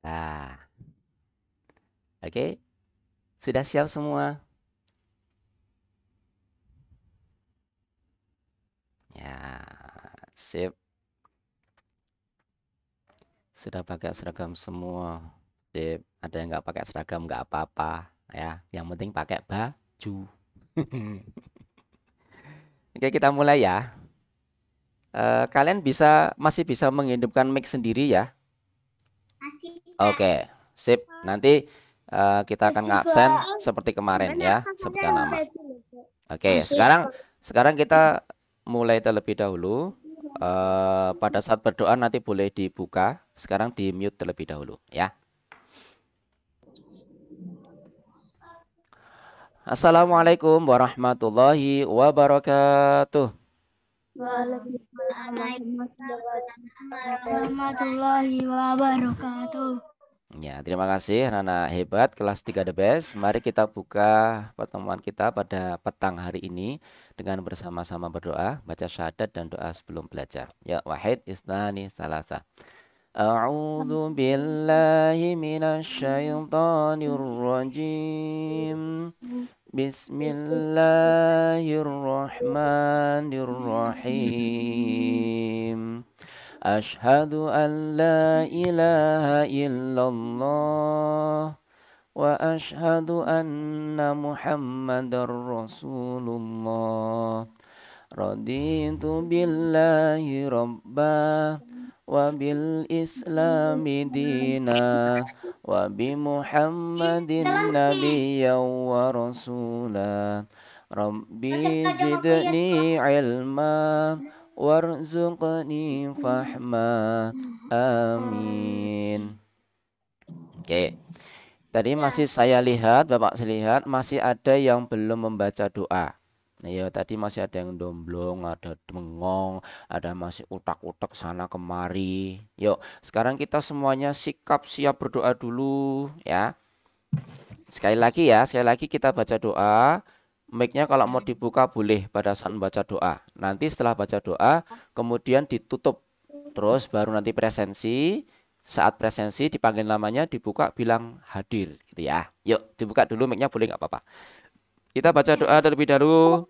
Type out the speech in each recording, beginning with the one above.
Nah, oke. Sudah siap semua? Ya, sip. Sudah pakai seragam semua. Sip. Ada yang nggak pakai seragam nggak apa-apa ya. Yang penting pakai baju. Oke, kita mulai ya. Kalian masih bisa menghidupkan mic sendiri ya? Masih, Kak. Oke, sip. Nanti kita akan Masih, ngabsen Pak. seperti kemarin Gimana ya, sebutkan kabarnya? nama. Oke, Masih. sekarang kita mulai terlebih dahulu. Pada saat berdoa nanti boleh dibuka. Sekarang di mute terlebih dahulu ya. Assalamualaikum warahmatullahi wabarakatuh. Waalaikumsalam warahmatullahi wabarakatuh. Ya, terima kasih anak-anak hebat kelas 3 The Best. Mari kita buka pertemuan kita pada petang hari ini dengan bersama-sama berdoa, baca syahadat dan doa sebelum belajar. Ya, wahid isnani salasa. A'udzu billahi minasy syaithanir rajim. Bismillahirrahmanirrahim. Ashhadu an la ilaha illallah wa ashhadu anna Muhammadar Rasulullah. Raditu billahi rabba wa bil islami dina wa bi Muhammadin nabiyya wa rasula. Rabbi zidni ilma warzuqni fahma. Amin. Oke. Tadi masih saya lihat, Bapak saya lihat masih ada yang belum membaca doa. Nah, ya tadi masih ada yang domblong, ada bengong, ada masih utak-utak sana kemari. Yuk, sekarang kita semuanya sikap siap berdoa dulu ya. Sekali lagi kita baca doa. Mic-nya kalau mau dibuka boleh pada saat membaca doa. Nanti setelah baca doa, kemudian ditutup. Terus baru nanti presensi. Saat presensi dipanggil namanya, dibuka bilang hadir gitu ya. Yuk, dibuka dulu mic-nya boleh nggak apa-apa. Kita baca doa terlebih dahulu.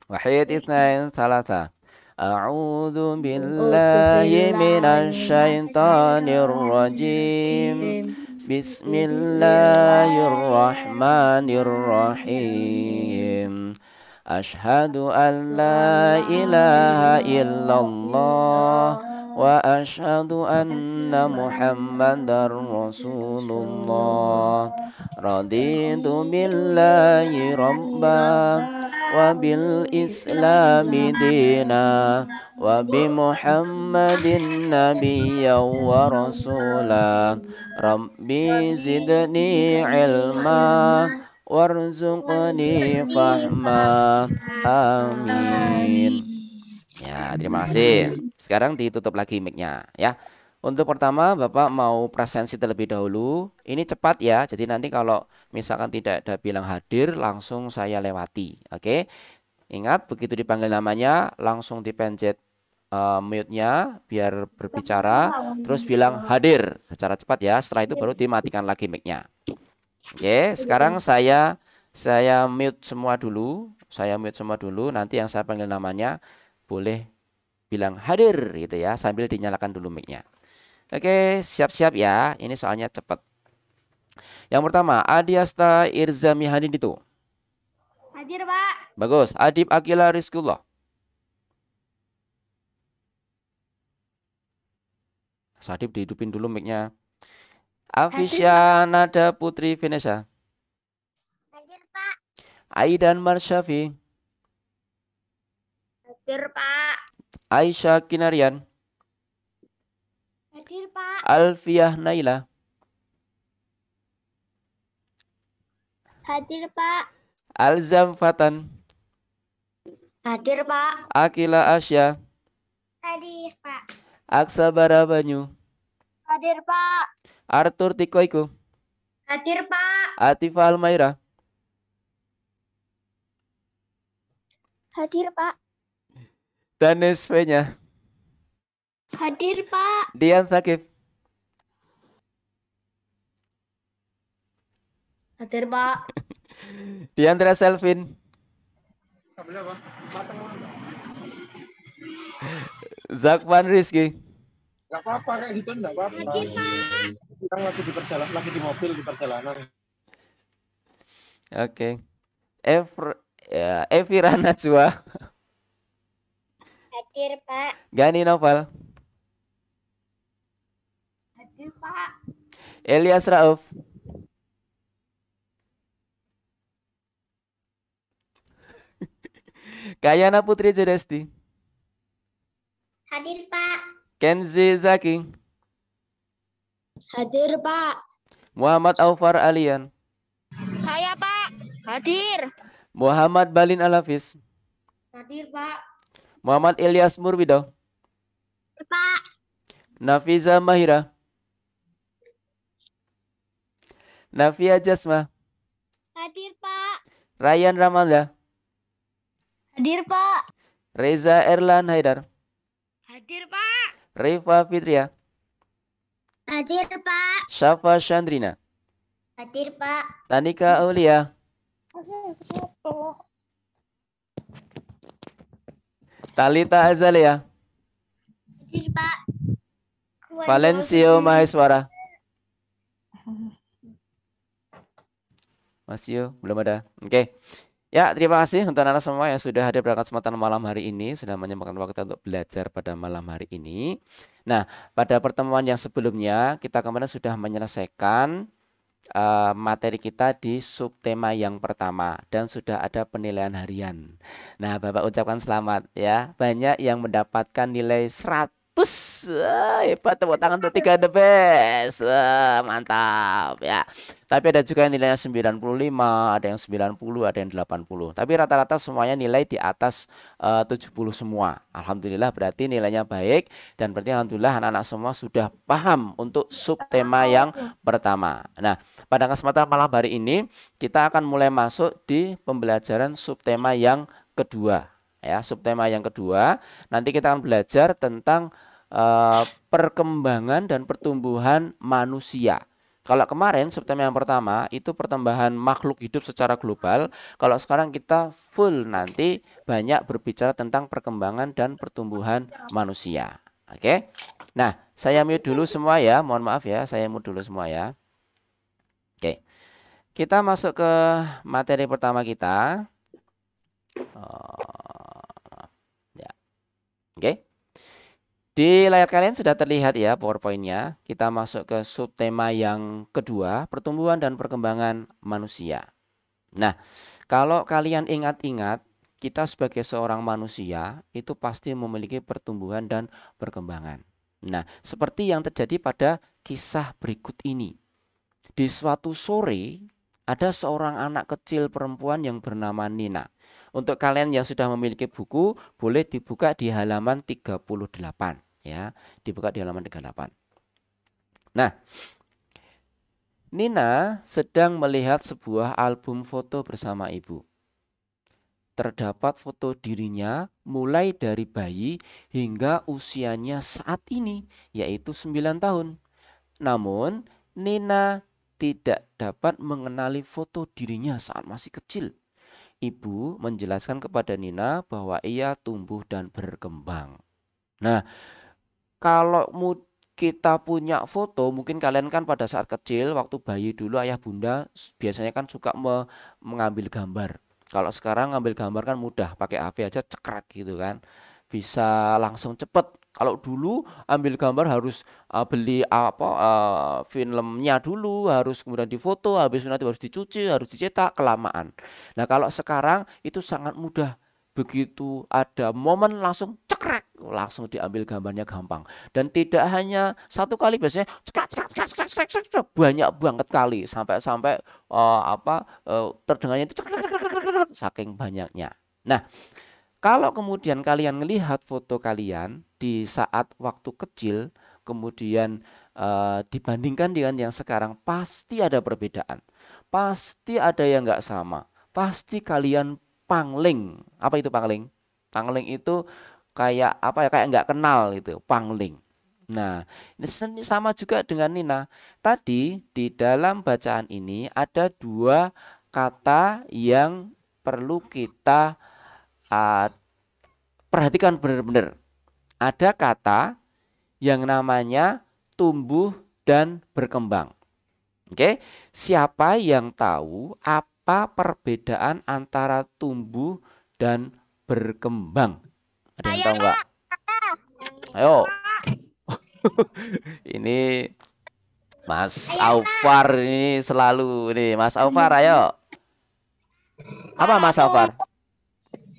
Wahid isnain salasa. A'udzu billahi minasy syaithanir rajim. Bismillahirrahmanirrahim. Ashhadu an la ilaha illallah wa ashhadu anna Muhammadar Rasulullah. Raditu billahi rabba wa bil islami dina wa bi Muhammadin nabiyya wa rasula. Rabbi zidni ilma warzuqni fahma. Amin. Ya, terima kasih. Sekarang ditutup lagi mic-nya ya. Untuk pertama, Bapak mau presensi terlebih dahulu. Ini cepat ya. Jadi nanti kalau misalkan tidak ada bilang hadir, langsung saya lewati. Oke. Ingat, begitu dipanggil namanya, langsung dipencet mute-nya biar berbicara. Terus bilang hadir secara cepat ya. Setelah itu baru dimatikan lagi mic-nya. Oke, sekarang saya mute semua dulu. Saya mute semua dulu. Nanti yang saya panggil namanya boleh bilang hadir gitu ya, sambil dinyalakan dulu mic-nya. Oke, siap-siap ya. Ini soalnya cepat. Yang pertama, Adiasta Irzami Hanid itu. Hadir, Pak. Bagus. Adib Akila Rizkullah. Sadip dihidupin dulu mic-nya. Afisya Nada Putri Vanessa. Hadir, Pak. Aidan Marshafi. Hadir, Pak. Aisyah Kinarian. Hadir, Pak. Alfiah Naila. Hadir, Pak. Alzam Fatan. Hadir, Pak. Akila Asya. Hadir, Pak. Aksa Barabanyu. Hadir, Pak. Arthur Tikoiku. Hadir, Pak. Atifah Almaira. Hadir, Pak. Danes Venya. Hadir, Pak. Dian Sakif. Hadir, Pak. Diandra Selvin. Zakwan Rizky. Gak apa-apa kayak gitu, enggak apa-apa. Hadir, Pak. Kita lagi di perjalanan, lagi di mobil di perjalanan. Oke. Evira Najwa. Hadir, Pak. Gani Noval. Hadir, Pak. Elias Rauf. Kayana Putri Jodesti. Hadir, Pak. Kenzi Zaki. Hadir, Pak. Muhammad Aufar Alian. Saya, Pak. Hadir. Muhammad Balin Alafis. Hadir, Pak. Muhammad Ilyas Murbido. Pak. Nafiza Mahira. Nafia Jasma. Hadir, Pak. Ryan Ramalda. Hadir, Pak. Reza Erlan Haidar. Hadir, Pak. Rifa Fitria. Hadir, Pak. Syafa Chandrina. Hadir, Pak. Tanika Aulia. Talita Azalea. Hadir, Pak. Valencio Maheswara. Masio belum ada. Oke. Ya, terima kasih untuk anak-anak semua yang sudah hadir pada kesempatan malam hari ini, sudah menyempatkan waktu untuk belajar pada malam hari ini. Nah, pada pertemuan yang sebelumnya kita kemarin sudah menyelesaikan materi kita di subtema yang pertama dan sudah ada penilaian harian. Nah, Bapak ucapkan selamat ya. Banyak yang mendapatkan nilai 100. Wah, hebat, tepuk tangan untuk 3 the best. Wah, mantap ya. Tapi ada juga yang nilainya 95, ada yang 90, ada yang 80. Tapi rata-rata semuanya nilai di atas 70 semua. Alhamdulillah, berarti nilainya baik dan berarti alhamdulillah anak-anak semua sudah paham untuk subtema yang pertama. Nah, pada kesempatan malam hari ini kita akan mulai masuk di pembelajaran subtema yang kedua. Ya, subtema yang kedua, nanti kita akan belajar tentang perkembangan dan pertumbuhan manusia. Kalau kemarin subtema yang pertama itu pertambahan makhluk hidup secara global. Kalau sekarang kita full nanti banyak berbicara tentang perkembangan dan pertumbuhan manusia. Oke. Nah, saya mute dulu semua ya. Mohon maaf ya, saya mute dulu semua ya. Oke. Kita masuk ke materi pertama kita. Ya. Oke. Di layar kalian sudah terlihat ya PowerPoint-nya. Kita masuk ke subtema yang kedua, pertumbuhan dan perkembangan manusia. Nah, kalau kalian ingat-ingat, kita sebagai seorang manusia itu pasti memiliki pertumbuhan dan perkembangan. Nah, seperti yang terjadi pada kisah berikut ini. Di suatu sore, ada seorang anak kecil perempuan yang bernama Nina. Untuk kalian yang sudah memiliki buku, boleh dibuka di halaman 38. Ya, dibuka di halaman 38. Nah, Nina sedang melihat sebuah album foto bersama ibu. Terdapat foto dirinya mulai dari bayi hingga usianya saat ini, yaitu 9 tahun. Namun, Nina tidak dapat mengenali foto dirinya saat masih kecil. Ibu menjelaskan kepada Nina bahwa ia tumbuh dan berkembang. Nah, kalau kita punya foto, mungkin kalian kan pada saat kecil, waktu bayi dulu ayah bunda biasanya kan suka mengambil gambar. Kalau sekarang ngambil gambar kan mudah, pakai HP aja cekrek gitu kan. Bisa langsung cepet. Kalau dulu ambil gambar harus beli filmnya dulu, harus kemudian difoto, habis itu nanti harus dicuci, harus dicetak, kelamaan. Nah, kalau sekarang itu sangat mudah. Begitu ada momen langsung cekrek, langsung diambil gambarnya gampang. Dan tidak hanya satu kali, biasanya banyak banget kali sampai terdengarnya itu saking banyaknya. Nah, kalau kemudian kalian melihat foto kalian di saat waktu kecil, kemudian dibandingkan dengan yang sekarang, pasti ada perbedaan. Pasti ada yang nggak sama. Pasti kalian pangling. Apa itu pangling? Pangling itu kayak apa ya? Kayak nggak kenal itu, pangling. Nah, ini sama juga dengan Nina. Tadi di dalam bacaan ini ada dua kata yang perlu kita perhatikan benar-benar. Ada kata yang namanya tumbuh dan berkembang. Oke, siapa yang tahu apa perbedaan antara tumbuh dan berkembang? Ada yang tahu nggak? Ayo. Ini Mas Aufar ini selalu ini Mas Aufar, ayo. Apa Mas Aufar?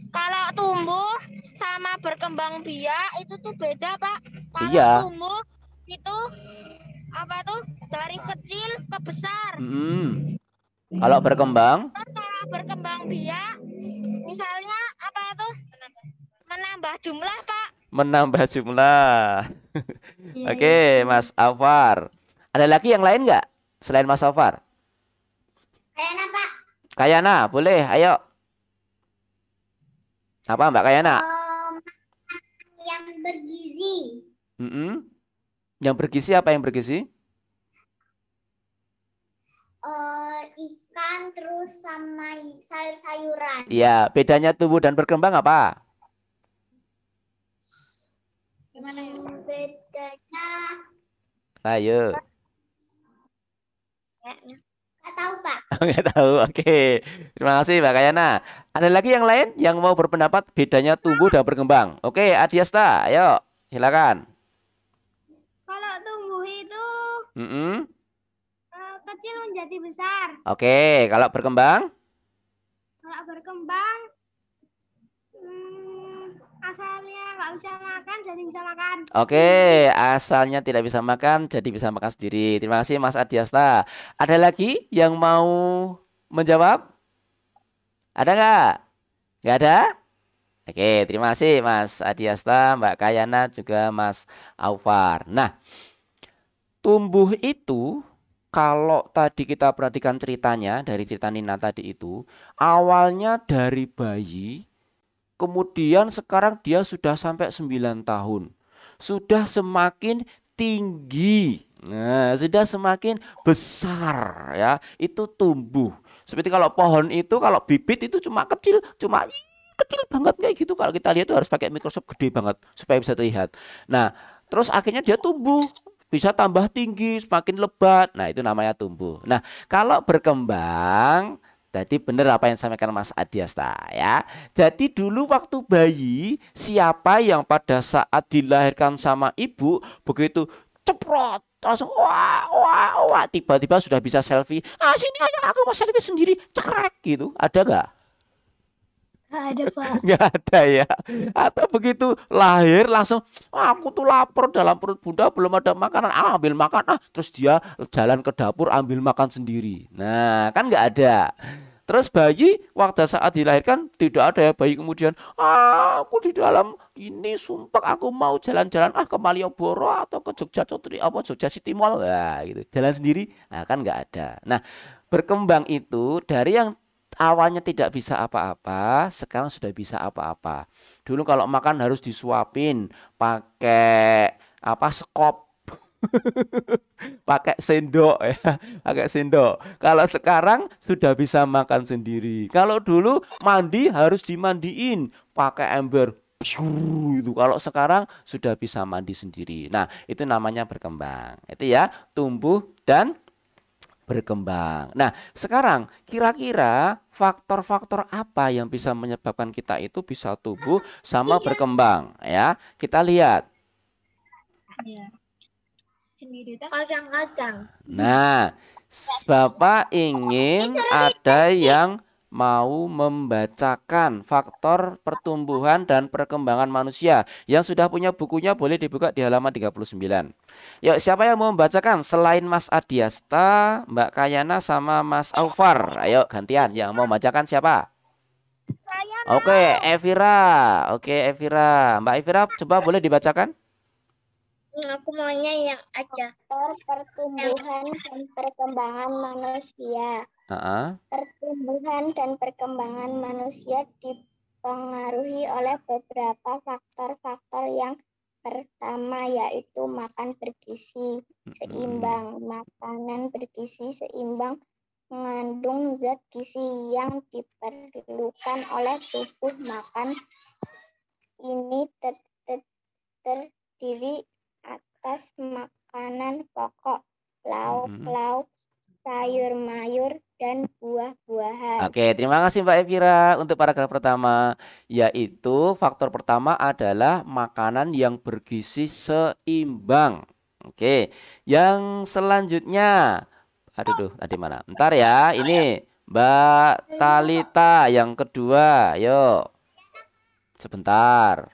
Kalau tumbuh sama berkembang biak itu tuh beda, Pak. Kalau Iya. tumbuh itu apa tuh dari kecil ke besar. Kalau berkembang? Terus kalau berkembang biak, misalnya apa tuh menambah jumlah, Pak. Menambah jumlah. Oke, Mas Aufar. Ada lagi yang lain nggak selain Mas Aufar? Kayaknya, Pak. Kayana, boleh, ayo. Apa Mbak Kayana? Yang bergizi. Yang bergizi apa yang bergizi? Ikan terus sama sayur-sayuran. Iya, bedanya tumbuh dan berkembang apa? Gimana ya? Bedanya? Ayo. Nggak tahu, Pak. Nggak tahu. Oke. Terima kasih Mbak Kayana. Ada lagi yang lain yang mau berpendapat bedanya tumbuh dan berkembang? Oke, Adiasta, ayo, silakan. Kalau tumbuh itu kecil menjadi besar. Oke, kalau berkembang? Kalau berkembang, asalnya nggak bisa makan jadi bisa makan. Oke, asalnya tidak bisa makan jadi bisa makan sendiri. Terima kasih Mas Adiasta. Ada lagi yang mau menjawab? Ada nggak? Nggak ada? Oke, terima kasih Mas Adiasta, Mbak Kayana, juga Mas Aufar. Nah, tumbuh itu kalau tadi kita perhatikan ceritanya dari cerita Nina tadi itu, awalnya dari bayi, kemudian sekarang dia sudah sampai 9 tahun. Sudah semakin tinggi. Nah, sudah semakin besar ya. Itu tumbuh. Seperti kalau pohon itu, kalau bibit itu cuma kecil banget kayak gitu. Kalau kita lihat itu harus pakai mikroskop gede banget supaya bisa terlihat. Nah, terus akhirnya dia tumbuh, bisa tambah tinggi, semakin lebat. Nah, itu namanya tumbuh. Nah, kalau berkembang, tadi benar apa yang disampaikan Mas Adiasta ya. Jadi dulu waktu bayi, siapa yang pada saat dilahirkan sama ibu begitu ceprot langsung wah tiba-tiba sudah bisa selfie. Sini aja aku mau selfie sendiri, cekrek gitu. Ada nggak? Nggak ada, Pak. Nggak ada ya. Atau begitu lahir langsung aku tuh lapar, dalam perut bunda belum ada makanan, ambil makan terus dia jalan ke dapur ambil makan sendiri. Nah, kan nggak ada. Terus bayi waktu saat dilahirkan tidak ada ya bayi kemudian aku di dalam ini sumpah aku mau jalan-jalan ke Malioboro atau ke Jogja Jogja City Mall gitu. Jalan sendiri. Nah, kan nggak ada. Nah, berkembang itu dari yang awalnya tidak bisa apa-apa, sekarang sudah bisa apa-apa. Dulu kalau makan harus disuapin pakai sekop. Pakai sendok ya, pakai sendok. Kalau sekarang sudah bisa makan sendiri. Kalau dulu mandi harus dimandiin pakai ember. Itu kalau sekarang sudah bisa mandi sendiri. Nah, itu namanya berkembang. Itu ya, tumbuh dan berkembang. Nah, sekarang kira-kira faktor-faktor apa yang bisa menyebabkan kita itu bisa tumbuh sama berkembang ya? Kita lihat. Kadang-kadang. Nah, Bapak ingin ada yang mau membacakan faktor pertumbuhan dan perkembangan manusia. Yang sudah punya bukunya boleh dibuka di halaman 39. Yuk, siapa yang mau membacakan selain Mas Adiasta, Mbak Kayana sama Mas Aufar? Ayo gantian, yang mau membacakan siapa? Oke, Evira. Oke, Evira. Mbak Evira, coba boleh dibacakan? Aku maunya yang aja. Pertumbuhan dan perkembangan manusia. Pertumbuhan dan perkembangan manusia dipengaruhi oleh beberapa faktor-faktor yang pertama yaitu makan bergizi seimbang. Makanan bergizi seimbang mengandung zat gizi yang diperlukan oleh tubuh. Makan ini terdiri atas makanan pokok, lauk-lauk, sayur-mayur, dan buah-buahan. Oke, terima kasih Mbak Evira untuk paragraf pertama, yaitu faktor pertama adalah makanan yang bergizi seimbang. Oke, yang selanjutnya, aduh, tadi mana? Ntar ya, ini Mbak Talita yang kedua, yuk, sebentar.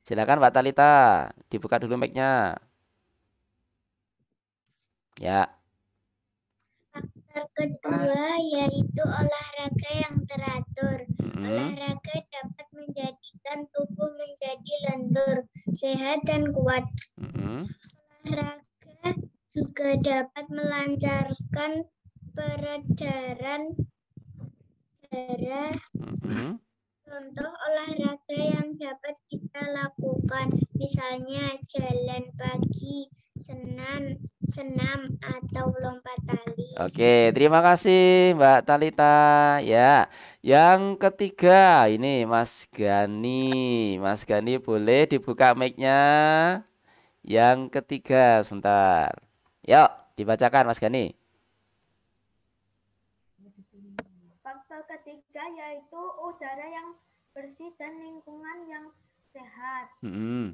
Silakan Mbak Talita, dibuka dulu mic-nya. Ya. Faktor kedua yaitu olahraga yang teratur. Olahraga dapat menjadikan tubuh menjadi lentur, sehat, dan kuat. Olahraga juga dapat melancarkan peredaran darah. Contoh olahraga yang dapat kita lakukan, misalnya jalan pagi, senam, atau lompat tali. Oke, terima kasih Mbak Talita. Ya, yang ketiga ini Mas Gani. Mas Gani boleh dibuka mic-nya. Yang ketiga, sebentar. Yuk, dibacakan Mas Gani. Faktor ketiga yaitu udara yang bersih dan lingkungan yang sehat.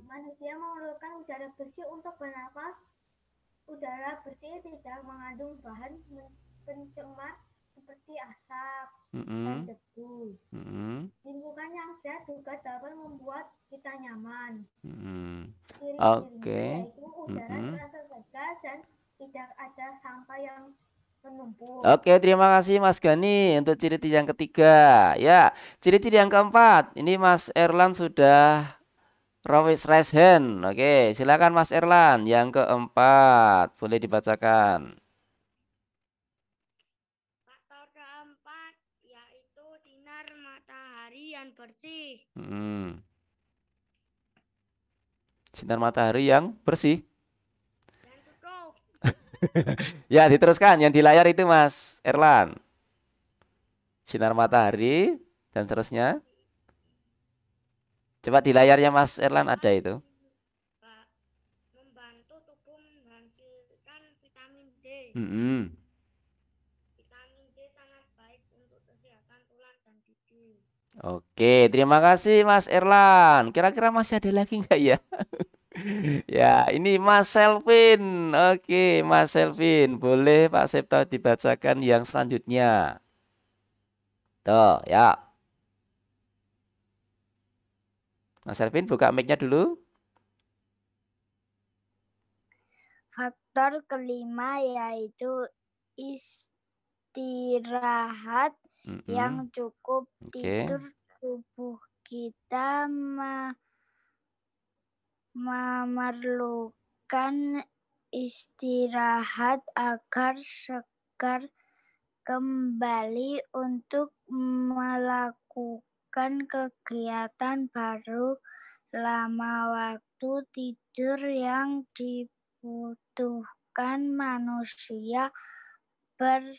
Manusia memerlukan udara bersih untuk bernapas. Udara bersih tidak mengandung bahan pencemar seperti asap dan debu. Lingkungan yang sehat juga dapat membuat kita nyaman. Ciri-cirinya yaitu udara terasa segar dan tidak ada sampah yang menumpuk. Oke, terima kasih Mas Gani untuk ciri-ciri yang ketiga. Ya, ciri-ciri yang keempat. Ini Mas Erlan sudah raise hand. Oke, silakan Mas Erlan. Yang keempat, boleh dibacakan. Faktor keempat yaitu sinar matahari yang bersih. Sinar matahari yang bersih. Dan tutup. Ya, diteruskan. Yang di layar itu Mas Erlan. Sinar matahari dan seterusnya. Coba di layarnya Mas Erlan ada itu. Membantu tubuh menghasilkan vitamin D. Vitamin D sangat baik untuk kesehatan tulang dan gigi. Oke, terima kasih Mas Erlan. Kira-kira masih ada lagi nggak ya? Ya, ini Mas Selvin. Oke, Mas Selvin, boleh Pak Septo dibacakan yang selanjutnya. Tuh, ya. Mas Selvin, buka mic-nya dulu. Faktor kelima yaitu istirahat yang cukup. Tidur tubuh kita memerlukan istirahat agar segar kembali untuk melakukan kegiatan baru. Lama waktu tidur yang dibutuhkan manusia bergantung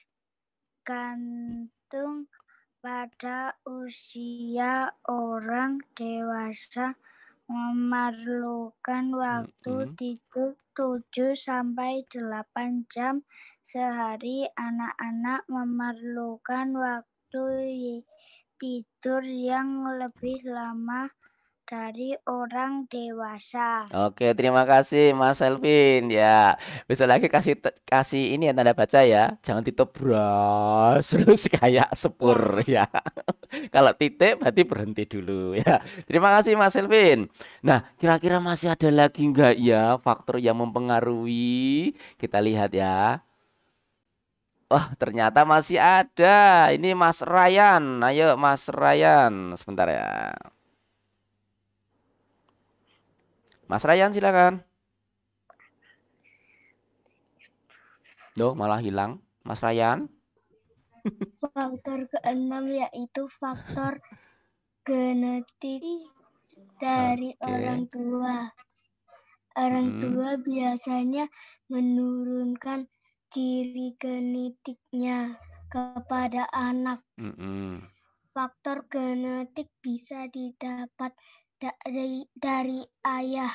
pada usia. Orang dewasa memerlukan waktu tidur 7-8 jam sehari. Anak-anak memerlukan waktu tidur yang lebih lama dari orang dewasa. Oke, terima kasih Mas Selvin. Ya, besok lagi kasih ini ya tanda baca ya. Jangan ditebras terus kayak sepur ya. Kalau titik berarti berhenti dulu ya. Terima kasih Mas Selvin. Nah, kira-kira masih ada lagi enggak ya faktor yang mempengaruhi? Kita lihat ya. Wah, ternyata masih ada. Ini Mas Ryan. Ayo Mas Ryan, sebentar ya. Mas Ryan silakan. Duh, malah hilang. Mas Ryan. Faktor keenam yaitu faktor genetik. dari orang tua. Orang tua biasanya menurunkan ciri genetiknya kepada anak. Faktor genetik bisa didapat dari ayah,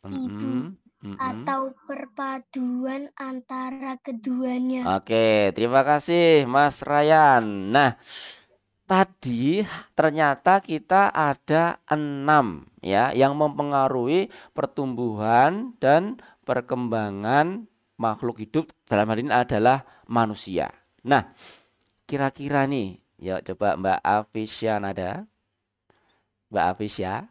ibu, atau perpaduan antara keduanya. Oke, terima kasih Mas Ryan. Nah, tadi ternyata kita ada 6 ya yang mempengaruhi pertumbuhan dan perkembangan makhluk hidup, dalam hal ini adalah manusia. Nah, kira-kira nih, ya coba Mbak Afisya Nada. Mbak Afisya,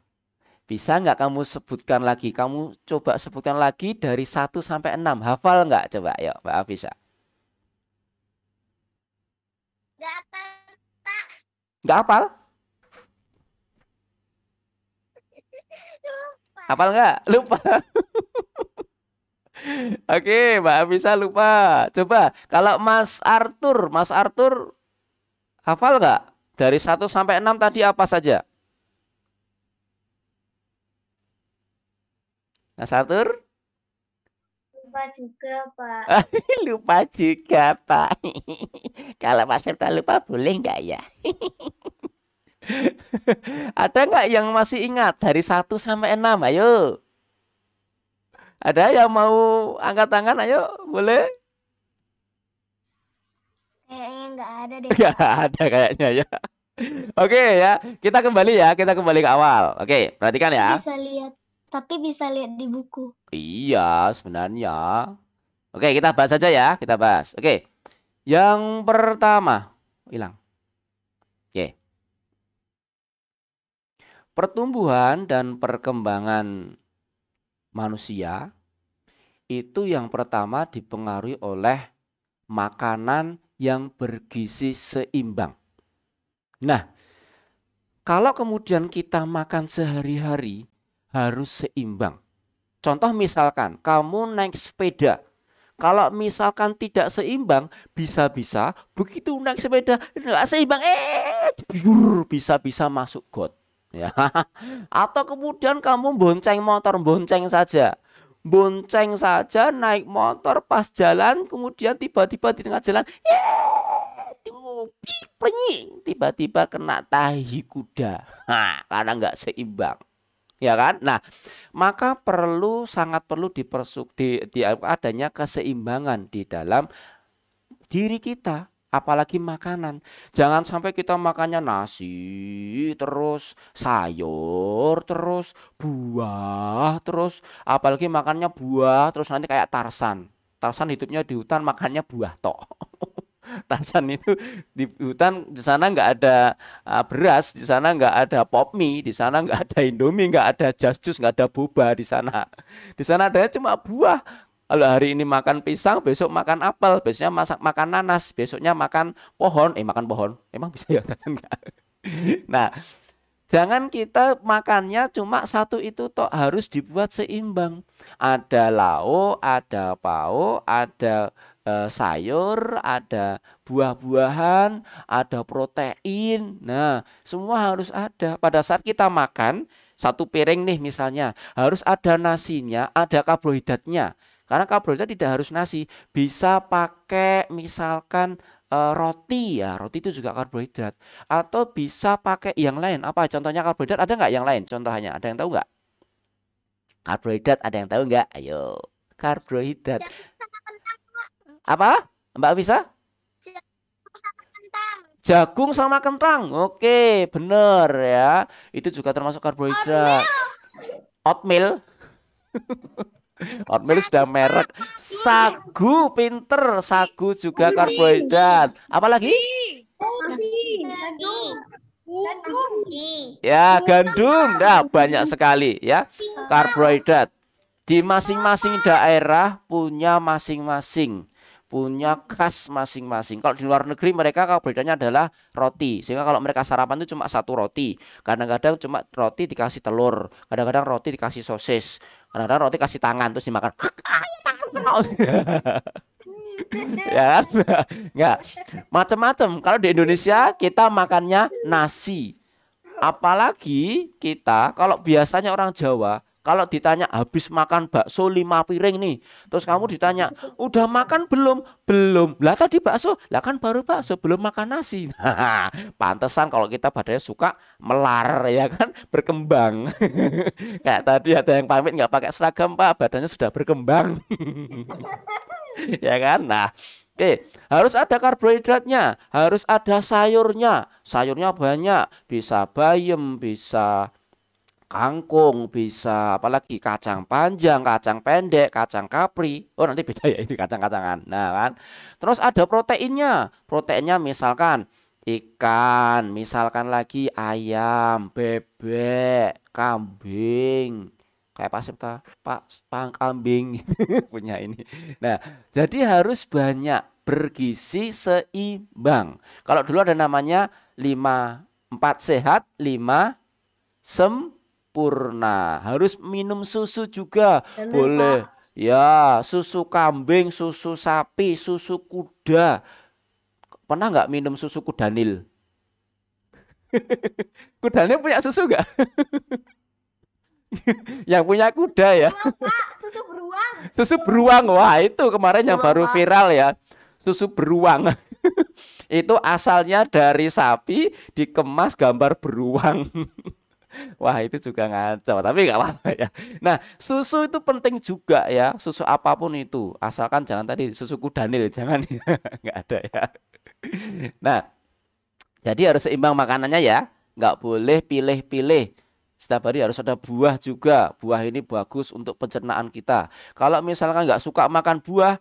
bisa nggak kamu sebutkan lagi? Kamu coba sebutkan lagi dari 1 sampai 6. Hafal nggak? Coba yuk Mbak Afisya. Nggak hafal? Hafal nggak? Lupa. Oke, Mbak Afisa lupa. Coba kalau Mas Arthur hafal nggak? Dari 1 sampai 6 tadi apa saja? Mas Arthur? Lupa juga, Pak. Lupa juga, Pak. Kalau Mas Arthur lupa boleh nggak ya? Ada nggak yang masih ingat dari 1 sampai 6? Ayo. Ada yang mau angkat tangan? Ayo, boleh? Kayaknya nggak ada deh. Nggak ada kayaknya ya. Oke ya, kita kembali ke awal. Oke, perhatikan ya. Tapi bisa lihat di buku. Iya, sebenarnya. Oke, kita bahas saja ya, kita bahas. Oke, yang pertama, hilang. Oke. Pertumbuhan dan perkembangan manusia itu yang pertama dipengaruhi oleh makanan yang bergizi seimbang. Nah, kalau kemudian kita makan sehari-hari harus seimbang. Contoh misalkan kamu naik sepeda. Kalau misalkan tidak seimbang, bisa-bisa begitu naik sepeda nggak seimbang, bisa-bisa masuk got. Ya. Atau kemudian kamu bonceng motor, bonceng saja naik motor pas jalan, kemudian tiba-tiba di tengah jalan tiba-tiba kena tahi kuda, karena nggak seimbang, ya kan? Nah, maka sangat perlu adanya keseimbangan di dalam diri kita. Apalagi makanan. Jangan sampai kita makannya nasi, terus sayur, terus buah, terus apalagi makannya buah, terus nanti kayak Tarsan. Tarsan hidupnya di hutan, makannya buah tok. Tarsan itu di hutan, di sana nggak ada beras, di sana nggak ada pop mie, di sana nggak ada Indomie, nggak ada Just Juice, nggak ada boba di sana. Di sana adanya cuma buah. Kalau hari ini makan pisang, besok makan apel, besoknya makan nanas, besoknya makan pohon. Makan pohon, emang bisa ya? Nah, jangan kita makannya cuma satu itu toh, harus dibuat seimbang. Ada lauk, ada pauk, ada sayur, ada buah-buahan, ada protein. Nah, semua harus ada. Pada saat kita makan satu piring nih misalnya, harus ada nasinya, ada karbohidratnya. Karena karbohidrat tidak harus nasi, bisa pakai misalkan roti ya, roti itu juga karbohidrat. Atau bisa pakai yang lain. Apa contohnya karbohidrat? Ada nggak yang lain? Contohnya ada yang tahu nggak? Karbohidrat ada yang tahu nggak? Ayo, karbohidrat. Apa? Mbak bisa? Jagung sama kentang. Oke, bener ya. Itu juga termasuk karbohidrat. Oatmeal. Oatmeal sudah merek. Sagu, pinter. Sagu juga karbohidrat. Apalagi? Ya, gandum. Nah, banyak sekali ya karbohidrat. Di masing-masing daerah punya khas masing-masing. Kalau di luar negeri mereka karbohidratnya adalah roti. Sehingga kalau mereka sarapan itu cuma satu roti. Kadang-kadang cuma roti dikasih telur. Kadang-kadang roti dikasih sosis. Kadang-kadang roti kasih tangan terus dimakan. Ya kan? Enggak. Macam-macam. Kalau di Indonesia kita makannya nasi. Apalagi kita kalau biasanya orang Jawa kalau ditanya habis makan bakso 5 piring nih, terus kamu ditanya udah makan belum? Belum. Lah tadi bakso, lah kan baru bakso belum makan nasi. Nah, pantesan kalau kita badannya suka melar ya kan, berkembang. Kayak tadi ada yang pamit nggak pakai seragam Pak, badannya sudah berkembang. Ya kan? Nah, oke, harus ada karbohidratnya, harus ada sayurnya. Sayurnya banyak, bisa bayam, bisa kangkung, bisa apalagi kacang panjang, kacang pendek, kacang kapri. Oh, nanti beda ya ini kacang-kacangan. Nah, kan. Terus ada proteinnya. Proteinnya misalkan ikan, misalkan lagi ayam, bebek, kambing. Kayak pasif ta, Pak kambing punya ini. Nah, jadi harus banyak, bergizi seimbang. Kalau dulu ada namanya 4 sehat, 5 sempurna. Harus minum susu juga. Boleh. Ya, susu kambing, susu sapi, susu kuda. Pernah nggak minum susu kudanil? Kudanil punya susu nggak? Yang punya kuda ya. Pak, susu beruang. Susu beruang. Wah, itu kemarin yang baru viral ya. Susu beruang. Itu asalnya dari sapi dikemas gambar beruang. Wah, itu juga ngaco, tapi nggak apa-apa ya. Nah, susu itu penting juga ya. Susu apapun itu, asalkan jangan tadi susu kudanil, jangan ya. Nggak ada ya. Nah, jadi harus seimbang makanannya ya. Nggak boleh pilih-pilih. Setiap hari harus ada buah juga. Buah ini bagus untuk pencernaan kita. Kalau misalkan nggak suka makan buah,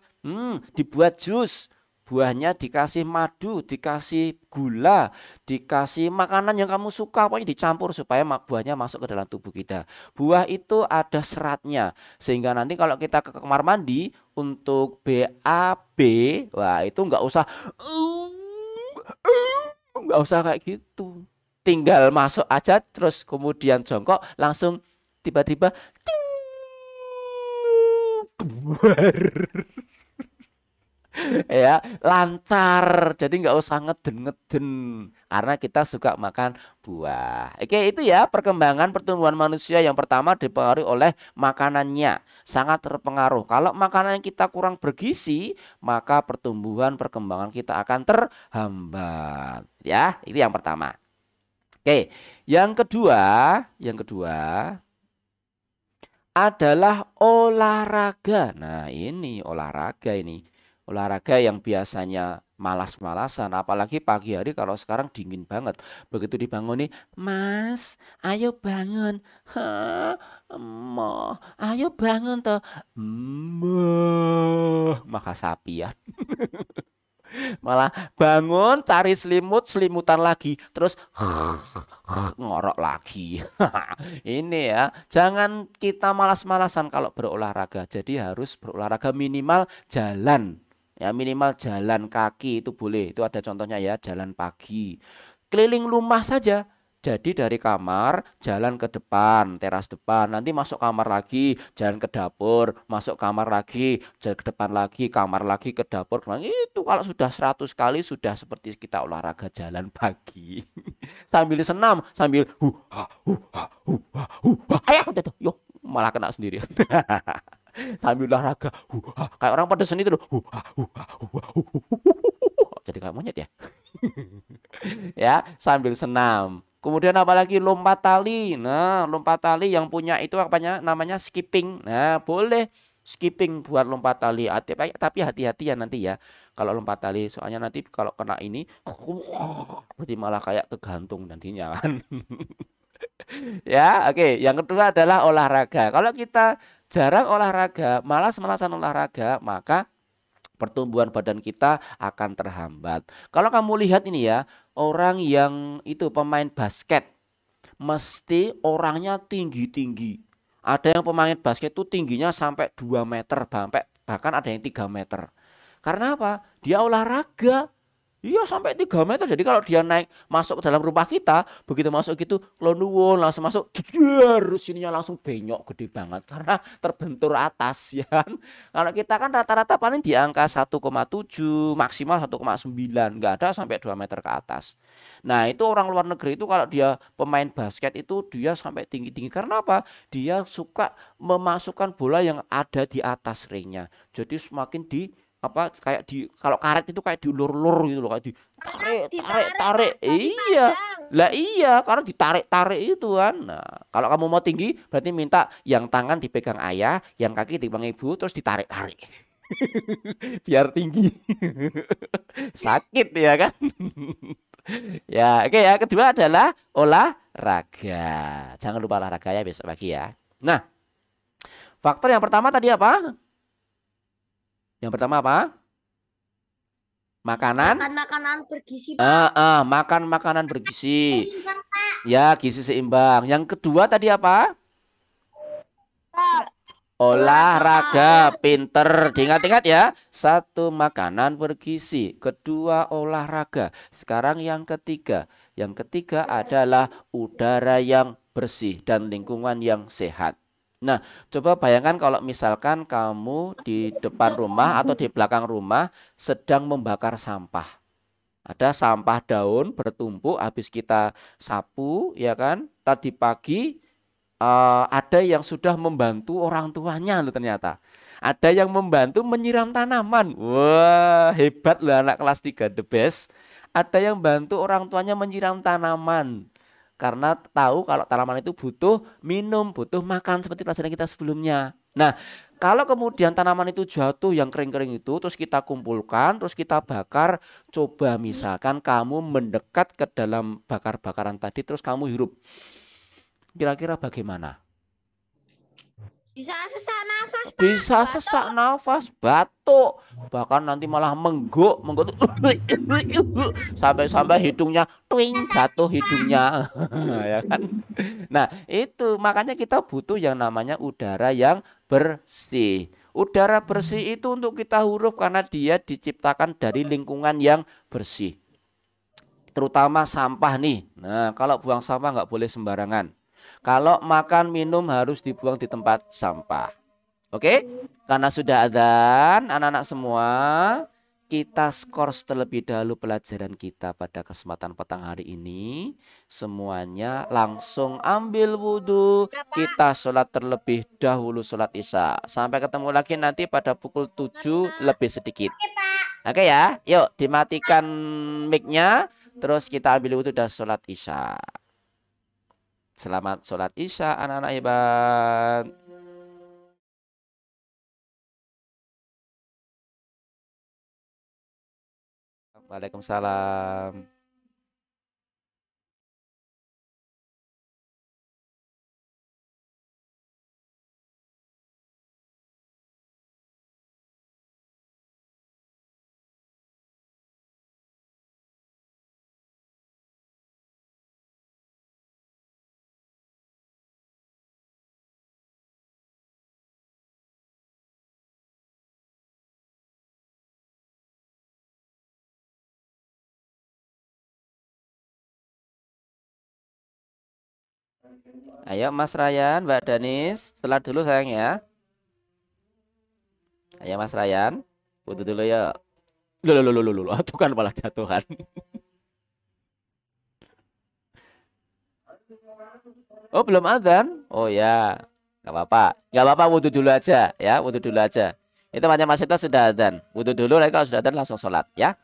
dibuat jus. Buahnya dikasih madu, dikasih gula, dikasih makanan yang kamu suka, pokoknya dicampur supaya buahnya masuk ke dalam tubuh kita. Buah itu ada seratnya, sehingga nanti kalau kita ke kamar mandi untuk BAB, wah itu nggak usah kayak gitu. Tinggal masuk aja, terus kemudian jongkok, langsung tiba-tiba ya lancar, jadi nggak usah ngeden-ngeden karena kita suka makan buah. Oke, itu ya perkembangan pertumbuhan manusia. Yang pertama dipengaruhi oleh makanannya, sangat terpengaruh. Kalau makanan kita kurang bergizi, maka pertumbuhan perkembangan kita akan terhambat ya. Itu yang pertama. Oke, yang kedua adalah olahraga. Nah, ini olahraga ini. Olahraga yang biasanya malas-malasan, apalagi pagi hari kalau sekarang dingin banget. Begitu dibangun nih, Mas, ayo bangun. Hah, Emoh, ayo bangun toh. Maka sapi ya. Malah bangun cari selimut, selimutan lagi, terus ngorok lagi. Ini ya, jangan kita malas-malasan kalau berolahraga. Jadi harus berolahraga minimal jalan. Ya, minimal jalan kaki itu boleh. Itu ada contohnya ya, jalan pagi. Keliling rumah saja. Jadi dari kamar jalan ke depan, teras depan, nanti masuk kamar lagi, jalan ke dapur, masuk kamar lagi, jalan ke depan lagi, kamar lagi, ke dapur. Itu kalau sudah 100 kali sudah seperti kita olahraga jalan pagi. Sambil senam, sambil ayo yo malah kena sendiri. Sambil olahraga, kayak orang pada seni itu, jadi kayak monyet ya. Ya, sambil senam. Kemudian apalagi lompat tali. Nah, lompat tali yang punya itu apanya namanya skipping. Nah, boleh skipping buat lompat tali. Tapi hati-hati ya nanti ya. Kalau lompat tali soalnya nanti kalau kena ini berarti malah kayak kegantung nantinya kan. Ya, oke. Yang kedua adalah olahraga. Kalau kita jarang olahraga, malas-malasan olahraga, maka pertumbuhan badan kita akan terhambat. Kalau kamu lihat ini ya, orang yang itu pemain basket, mesti orangnya tinggi-tinggi. Ada yang pemain basket itu tingginya sampai 2 meter, bahkan ada yang 3 meter. Karena apa? Dia olahraga. Iya sampai 3 meter. Jadi kalau dia naik masuk ke dalam rumah kita, begitu masuk gitu, nuwun langsung masuk, sininya langsung benyok gede banget karena terbentur atas ya kan. Kalau kita kan rata-rata paling di angka 1,7 maksimal 1,9, nggak ada sampai 2 meter ke atas. Nah itu orang luar negeri itu kalau dia pemain basket itu dia sampai tinggi-tinggi karena apa? Dia suka memasukkan bola yang ada di atas ringnya. Jadi semakin di apa kayak di kalau karet itu kayak diulur-ulur gitu loh, kayak ditarik iya lah iya karena ditarik-tarik itu kan. Nah kalau kamu mau tinggi berarti minta yang tangan dipegang ayah, yang kaki dipegang ibu, terus ditarik-tarik biar tinggi. Sakit ya kan. Ya oke ya, kedua adalah olahraga, jangan lupa olahraga ya besok pagi ya. Nah faktor yang pertama tadi apa? Yang pertama apa? Makanan? Makan makanan bergizi, Pak. Makan makanan bergizi. Ya, gizi seimbang. Yang kedua tadi apa? Olahraga. Pinter. Diingat-ingat ya. Satu, makanan bergizi. Kedua, olahraga. Sekarang yang ketiga. Yang ketiga adalah udara yang bersih dan lingkungan yang sehat. Nah, coba bayangkan kalau misalkan kamu di depan rumah atau di belakang rumah sedang membakar sampah. Ada sampah daun bertumpuk habis kita sapu, ya kan? Tadi pagi ada yang sudah membantu orang tuanya loh ternyata. Ada yang membantu menyiram tanaman. Wah, hebat loh anak kelas 3 the best. Ada yang bantu orang tuanya menyiram tanaman. Karena tahu kalau tanaman itu butuh minum, butuh makan seperti pelajaran kita sebelumnya. Nah, kalau kemudian tanaman itu jatuh yang kering-kering itu, terus kita kumpulkan, terus kita bakar. Coba misalkan kamu mendekat ke dalam bakar-bakaran tadi, terus kamu hirup. Kira-kira bagaimana? Bisa sesak nafas, Pak. Bisa sesak nafas, batuk, bahkan nanti malah mengguk sampai hidungnya twing jatuh hidungnya. Ya kan? Nah, itu makanya kita butuh yang namanya udara yang bersih. Udara bersih itu untuk kita huruf karena dia diciptakan dari lingkungan yang bersih. Terutama sampah nih. Nah, kalau buang sampah nggak boleh sembarangan. Kalau makan minum harus dibuang di tempat sampah. Oke? Karena sudah adzan, anak-anak semua, kita skor terlebih dahulu pelajaran kita pada kesempatan petang hari ini. Semuanya langsung ambil wudhu. Kita sholat terlebih dahulu sholat isya. Sampai ketemu lagi nanti pada pukul 7 lebih sedikit. Oke ya, yuk dimatikan mic-nya. Terus kita ambil wudhu dan sholat isya. Selamat sholat isya anak-anak hebat. Waalaikumsalam. Ayo Mas Ryan, Mbak Danis, sholat dulu sayang ya. Ayo Mas Ryan, wudhu dulu ya. Loh, itu kan malah jatuhan. Oh belum adzan? Oh ya, nggak apa-apa, wudhu dulu aja ya, wudhu dulu aja. Itu macam Mas itu sudah adzan, wudhu dulu, nanti kalau sudah adzan langsung sholat ya.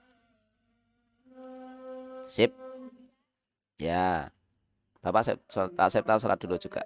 Sip, ya. Bapak saya sholat dulu juga.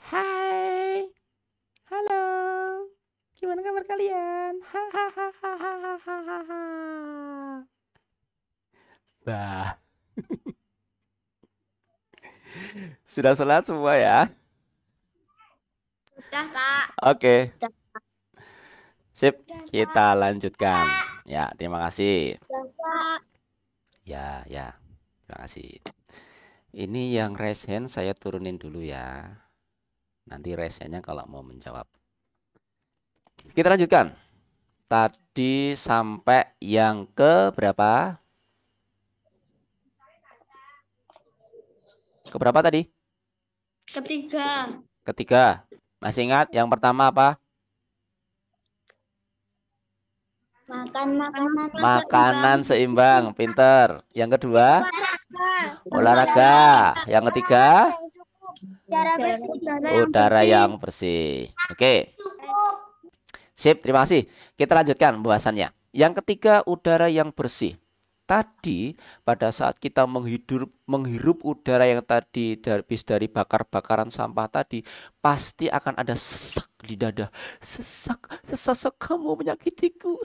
Hai. Halo. Gimana kabar kalian? Hahaha. Bah. Sudah sholat semua ya? Udah, Kak. Oke. Udah. Sip, kita lanjutkan. Ya, terima kasih. Udah, Kak. Ya. Terima kasih. Ini yang raise hand saya turunin dulu ya. Nanti raise handnya kalau mau menjawab. Kita lanjutkan. Tadi sampai yang ke berapa? Keberapa tadi? Ketiga. Masih ingat yang pertama apa? Makanan seimbang. Pinter. Yang kedua? Olahraga. Yang ketiga? Udara yang bersih. Oke. Sip, terima kasih. Kita lanjutkan pembahasannya. Yang ketiga, udara yang bersih. Tadi pada saat kita menghirup udara yang tadi habis dari bakar-bakaran sampah tadi, pasti akan ada sesak di dada. Sesak kamu menyakitiku.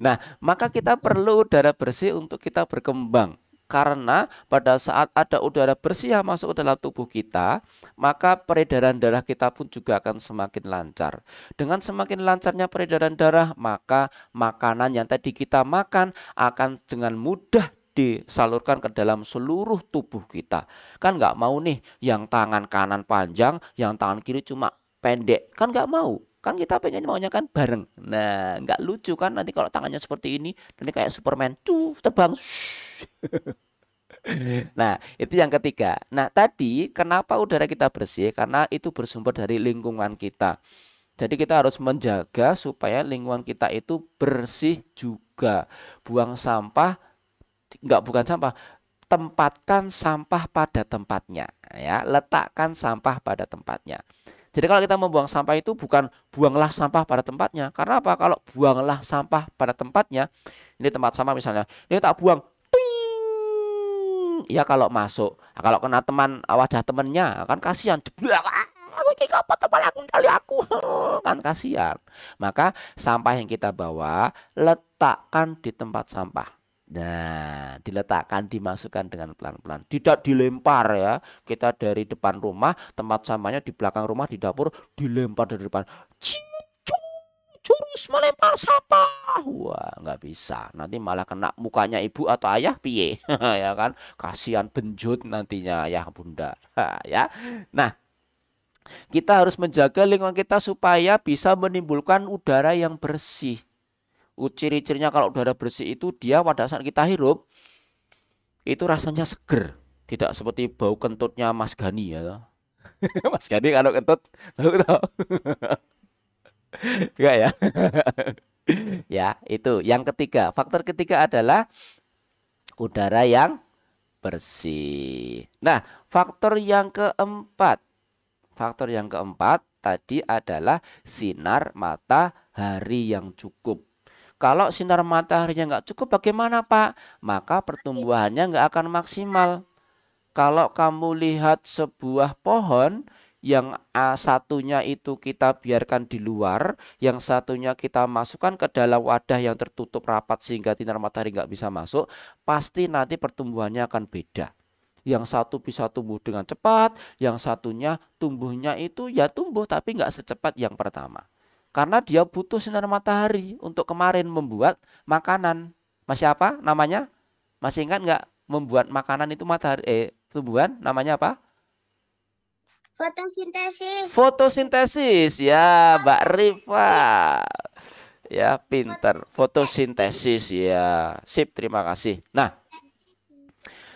Nah, maka kita perlu udara bersih untuk kita berkembang. Karena pada saat ada udara bersih yang masuk ke dalam tubuh kita, maka peredaran darah kita pun juga akan semakin lancar. Dengan semakin lancarnya peredaran darah, maka makanan yang tadi kita makan akan dengan mudah disalurkan ke dalam seluruh tubuh kita. Kan nggak mau nih yang tangan kanan panjang, yang tangan kiri cuma pendek. Kan nggak mau. Kan kita pengen maunya kan bareng. Nah, nggak lucu kan nanti kalau tangannya seperti ini, nanti kayak Superman, terbang. Nah, itu yang ketiga. Nah, tadi kenapa udara kita bersih? Karena itu bersumber dari lingkungan kita. Jadi kita harus menjaga supaya lingkungan kita itu bersih juga. Buang sampah, bukan sampah, tempatkan sampah pada tempatnya. Ya, letakkan sampah pada tempatnya. Jadi kalau kita membuang sampah itu bukan buanglah sampah pada tempatnya. Karena apa? Kalau buanglah sampah pada tempatnya, ini tempat sampah misalnya, ini tak buang. Ya kalau masuk, kalau kena wajah temennya kan kasihan. Kan kasihan. Maka sampah yang kita bawa letakkan di tempat sampah. Nah, diletakkan, dimasukkan dengan pelan-pelan. Tidak dilempar ya. Kita dari depan rumah, tempat sampahnya di belakang rumah, di dapur, dilempar dari depan. Jurus melempar sampah. Wah, nggak bisa. Nanti malah kena mukanya ibu atau ayah piye. Ya kan? Kasihan benjut nantinya ayah bunda. Ya. Nah, kita harus menjaga lingkungan kita supaya bisa menimbulkan udara yang bersih. Ciri-cirinya kalau udara bersih itu dia pada saat kita hirup itu rasanya seger, tidak seperti bau kentutnya Mas Gani ya. Mas Gani kalau kentut tahu. Enggak ya. Ya, itu yang ketiga. Faktor ketiga adalah udara yang bersih. Nah, faktor yang keempat tadi adalah sinar matahari yang cukup. Kalau sinar mataharinya nggak cukup bagaimana Pak? Maka pertumbuhannya nggak akan maksimal. Kalau kamu lihat sebuah pohon yang satunya itu kita biarkan di luar, yang satunya kita masukkan ke dalam wadah yang tertutup rapat sehingga sinar matahari nggak bisa masuk, pasti nanti pertumbuhannya akan beda. Yang satu bisa tumbuh dengan cepat, yang satunya tumbuhnya itu ya tumbuh tapi nggak secepat yang pertama. Karena dia butuh sinar matahari untuk kemarin membuat makanan. Masih apa namanya? Masih ingat nggak membuat makanan itu matahari? Tumbuhan namanya apa? Fotosintesis. Fotosintesis ya, Mbak Rifa. Ya, pinter. Fotosintesis ya. Sip, terima kasih. Nah,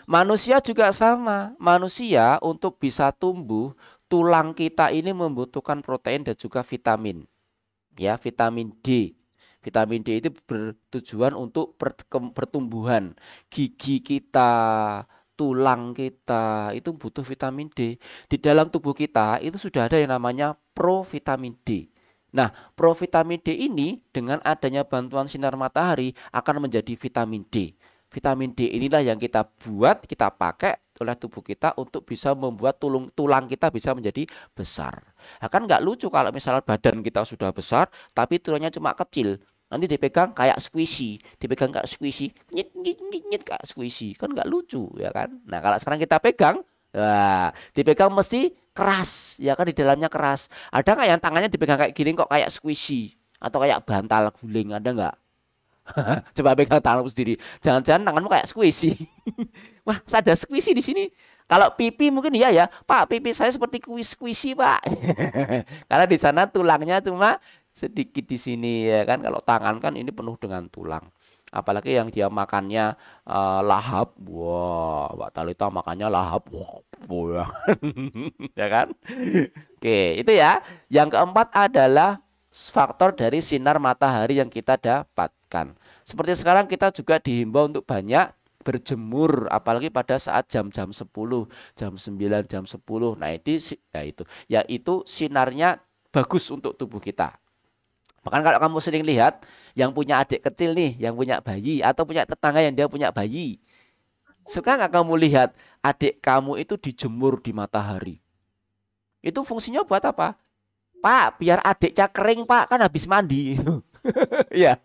manusia juga sama. Manusia untuk bisa tumbuh, tulang kita ini membutuhkan protein dan juga vitamin. Ya, vitamin D. Vitamin D itu bertujuan untuk pertumbuhan gigi kita, tulang kita itu butuh vitamin D. Di dalam tubuh kita itu sudah ada yang namanya provitamin D. Nah, provitamin D ini dengan adanya bantuan sinar matahari akan menjadi vitamin D. Vitamin D inilah yang kita buat, kita pakai oleh tubuh kita untuk bisa membuat tulang kita bisa menjadi besar. Nah, kan nggak lucu kalau misalnya badan kita sudah besar tapi tulangnya cuma kecil. Nanti dipegang kayak squishy, dipegang kayak squishy, nyit nyit nyit nyit kayak squishy, kan nggak lucu ya kan? Nah kalau sekarang kita pegang, nah, dipegang mesti keras, ya kan, di dalamnya keras. Ada nggak yang tangannya dipegang kayak gini kok kayak squishy atau kayak bantal guling, ada nggak? Coba pegang tanganmu sendiri, jangan-jangan tanganmu kayak squishy. Wah, ada squishy di sini. Kalau pipi mungkin iya ya, Pak, pipi saya seperti squishy Pak. Karena di sana tulangnya cuma sedikit di sini ya kan. Kalau tangan kan ini penuh dengan tulang. Apalagi yang dia makannya lahap. Wah, Mbak Talita makannya lahap. Wah, ya kan? Oke, itu ya. Yang keempat adalah faktor dari sinar matahari yang kita dapatkan. Seperti sekarang kita juga dihimbau untuk banyak berjemur, apalagi pada saat jam-jam 10, jam 9, jam 10. Nah, yaitu sinarnya bagus untuk tubuh kita. Bahkan kalau kamu sering lihat yang punya adik kecil nih, yang punya bayi atau punya tetangga yang dia punya bayi, suka nggak kamu lihat adik kamu itu dijemur di matahari? Itu fungsinya buat apa? Pak, biar adiknya kering Pak, kan habis mandi itu. Ya.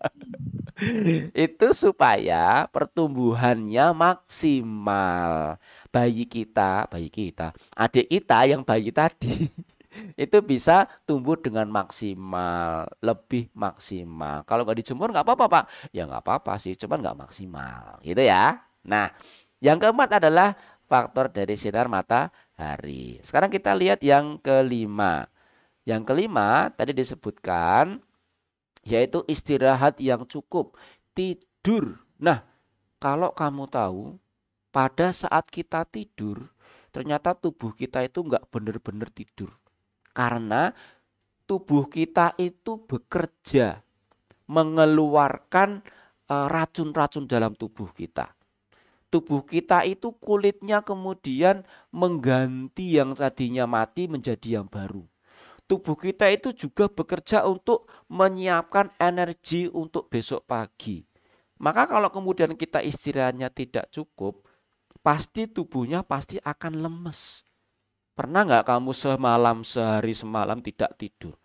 Itu supaya pertumbuhannya maksimal. Bayi kita, adik kita yang bayi tadi itu bisa tumbuh dengan maksimal, lebih maksimal. Kalau nggak dijemur nggak apa-apa Pak. Ya nggak apa-apa sih, cuman nggak maksimal, gitu ya. Nah, yang keempat adalah faktor dari sinar matahari. Sekarang kita lihat yang kelima. Yang kelima tadi disebutkan yaitu istirahat yang cukup, tidur. Nah, kalau kamu tahu pada saat kita tidur ternyata tubuh kita itu nggak benar-benar tidur. Karena tubuh kita itu bekerja mengeluarkan racun-racun dalam tubuh kita. Tubuh kita itu kulitnya kemudian mengganti yang tadinya mati menjadi yang baru. Tubuh kita itu juga bekerja untuk menyiapkan energi untuk besok pagi. Maka kalau kemudian kita istirahatnya tidak cukup, pasti tubuhnya pasti akan lemes. Pernah nggak kamu sehari semalam tidak tidur?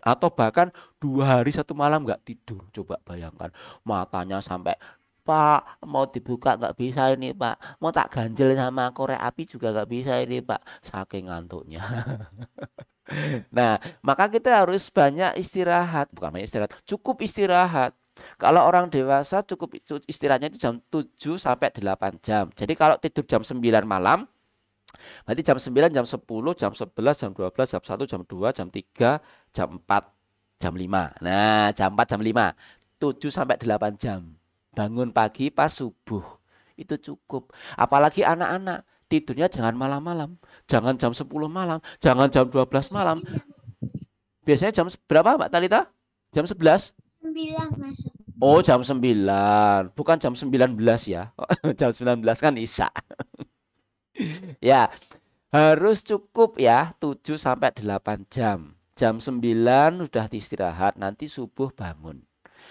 Atau bahkan 2 hari 1 malam nggak tidur? Coba bayangkan, matanya sampai, Pak, mau dibuka nggak bisa ini Pak. Mau tak ganjel sama korek api juga nggak bisa ini Pak. Saking ngantuknya. Nah, maka kita harus banyak istirahat. Bukan banyak istirahat, cukup istirahat. Kalau orang dewasa cukup istirahatnya itu jam 7 sampai 8 jam. Jadi kalau tidur jam 9 malam, berarti jam 9, jam 10, jam 11, jam 12, jam 1, jam 2, jam 3, jam 4, jam 5. Nah, jam 4, jam 5. 7 sampai 8 jam. Bangun pagi pas subuh. Itu cukup. Apalagi anak-anak, tidurnya jangan malam-malam. Jangan jam 10 malam, jangan jam 12 malam. Biasanya jam berapa Mbak Talita? Jam 11? 9 Mas. Oh, jam 9. Bukan jam 19 ya. Jam 19 kan isya. Ya, harus cukup ya 7 sampai 8 jam. Jam 9 udah istirahat, nanti subuh bangun.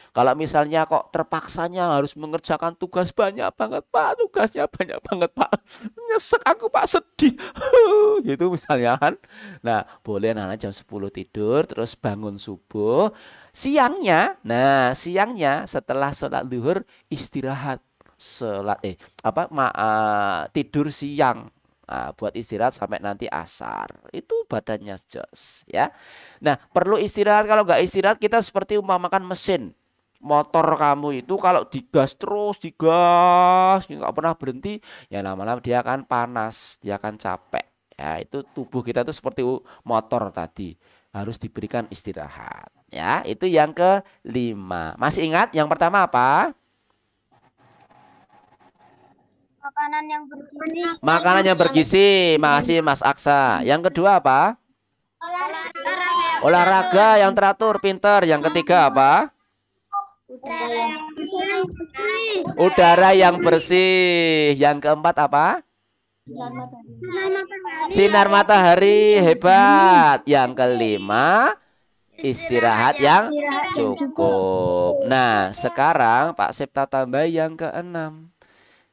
Kalau misalnya kok terpaksanya harus mengerjakan tugas banyak banget Pak, tugasnya banyak banget Pak, nyesek aku Pak, sedih gitu misalnya kan. Nah, boleh anak jam 10 tidur, terus bangun subuh. Siangnya, siangnya setelah sholat zuhur istirahat, tidur siang. Nah, buat istirahat sampai nanti asar. Itu badannya jos ya. Nah, perlu istirahat. Kalau nggak istirahat kita seperti umpamakan mesin. Motor kamu itu kalau digas terus, digas nggak pernah berhenti, ya lama-lama dia akan panas, dia akan capek. Ya, itu tubuh kita itu seperti motor tadi, harus diberikan istirahat. Ya, itu yang kelima. Masih ingat yang pertama apa? Makanan yang bergizi. Makanan yang bergizi. Makasih Mas Aksa. Yang kedua apa? Olahraga yang teratur, pinter. Yang ketiga apa? Udara yang bersih. Yang keempat apa? Sinar matahari, hebat. Yang kelima, istirahat yang cukup. Nah, sekarang Pak Septa tambah yang keenam.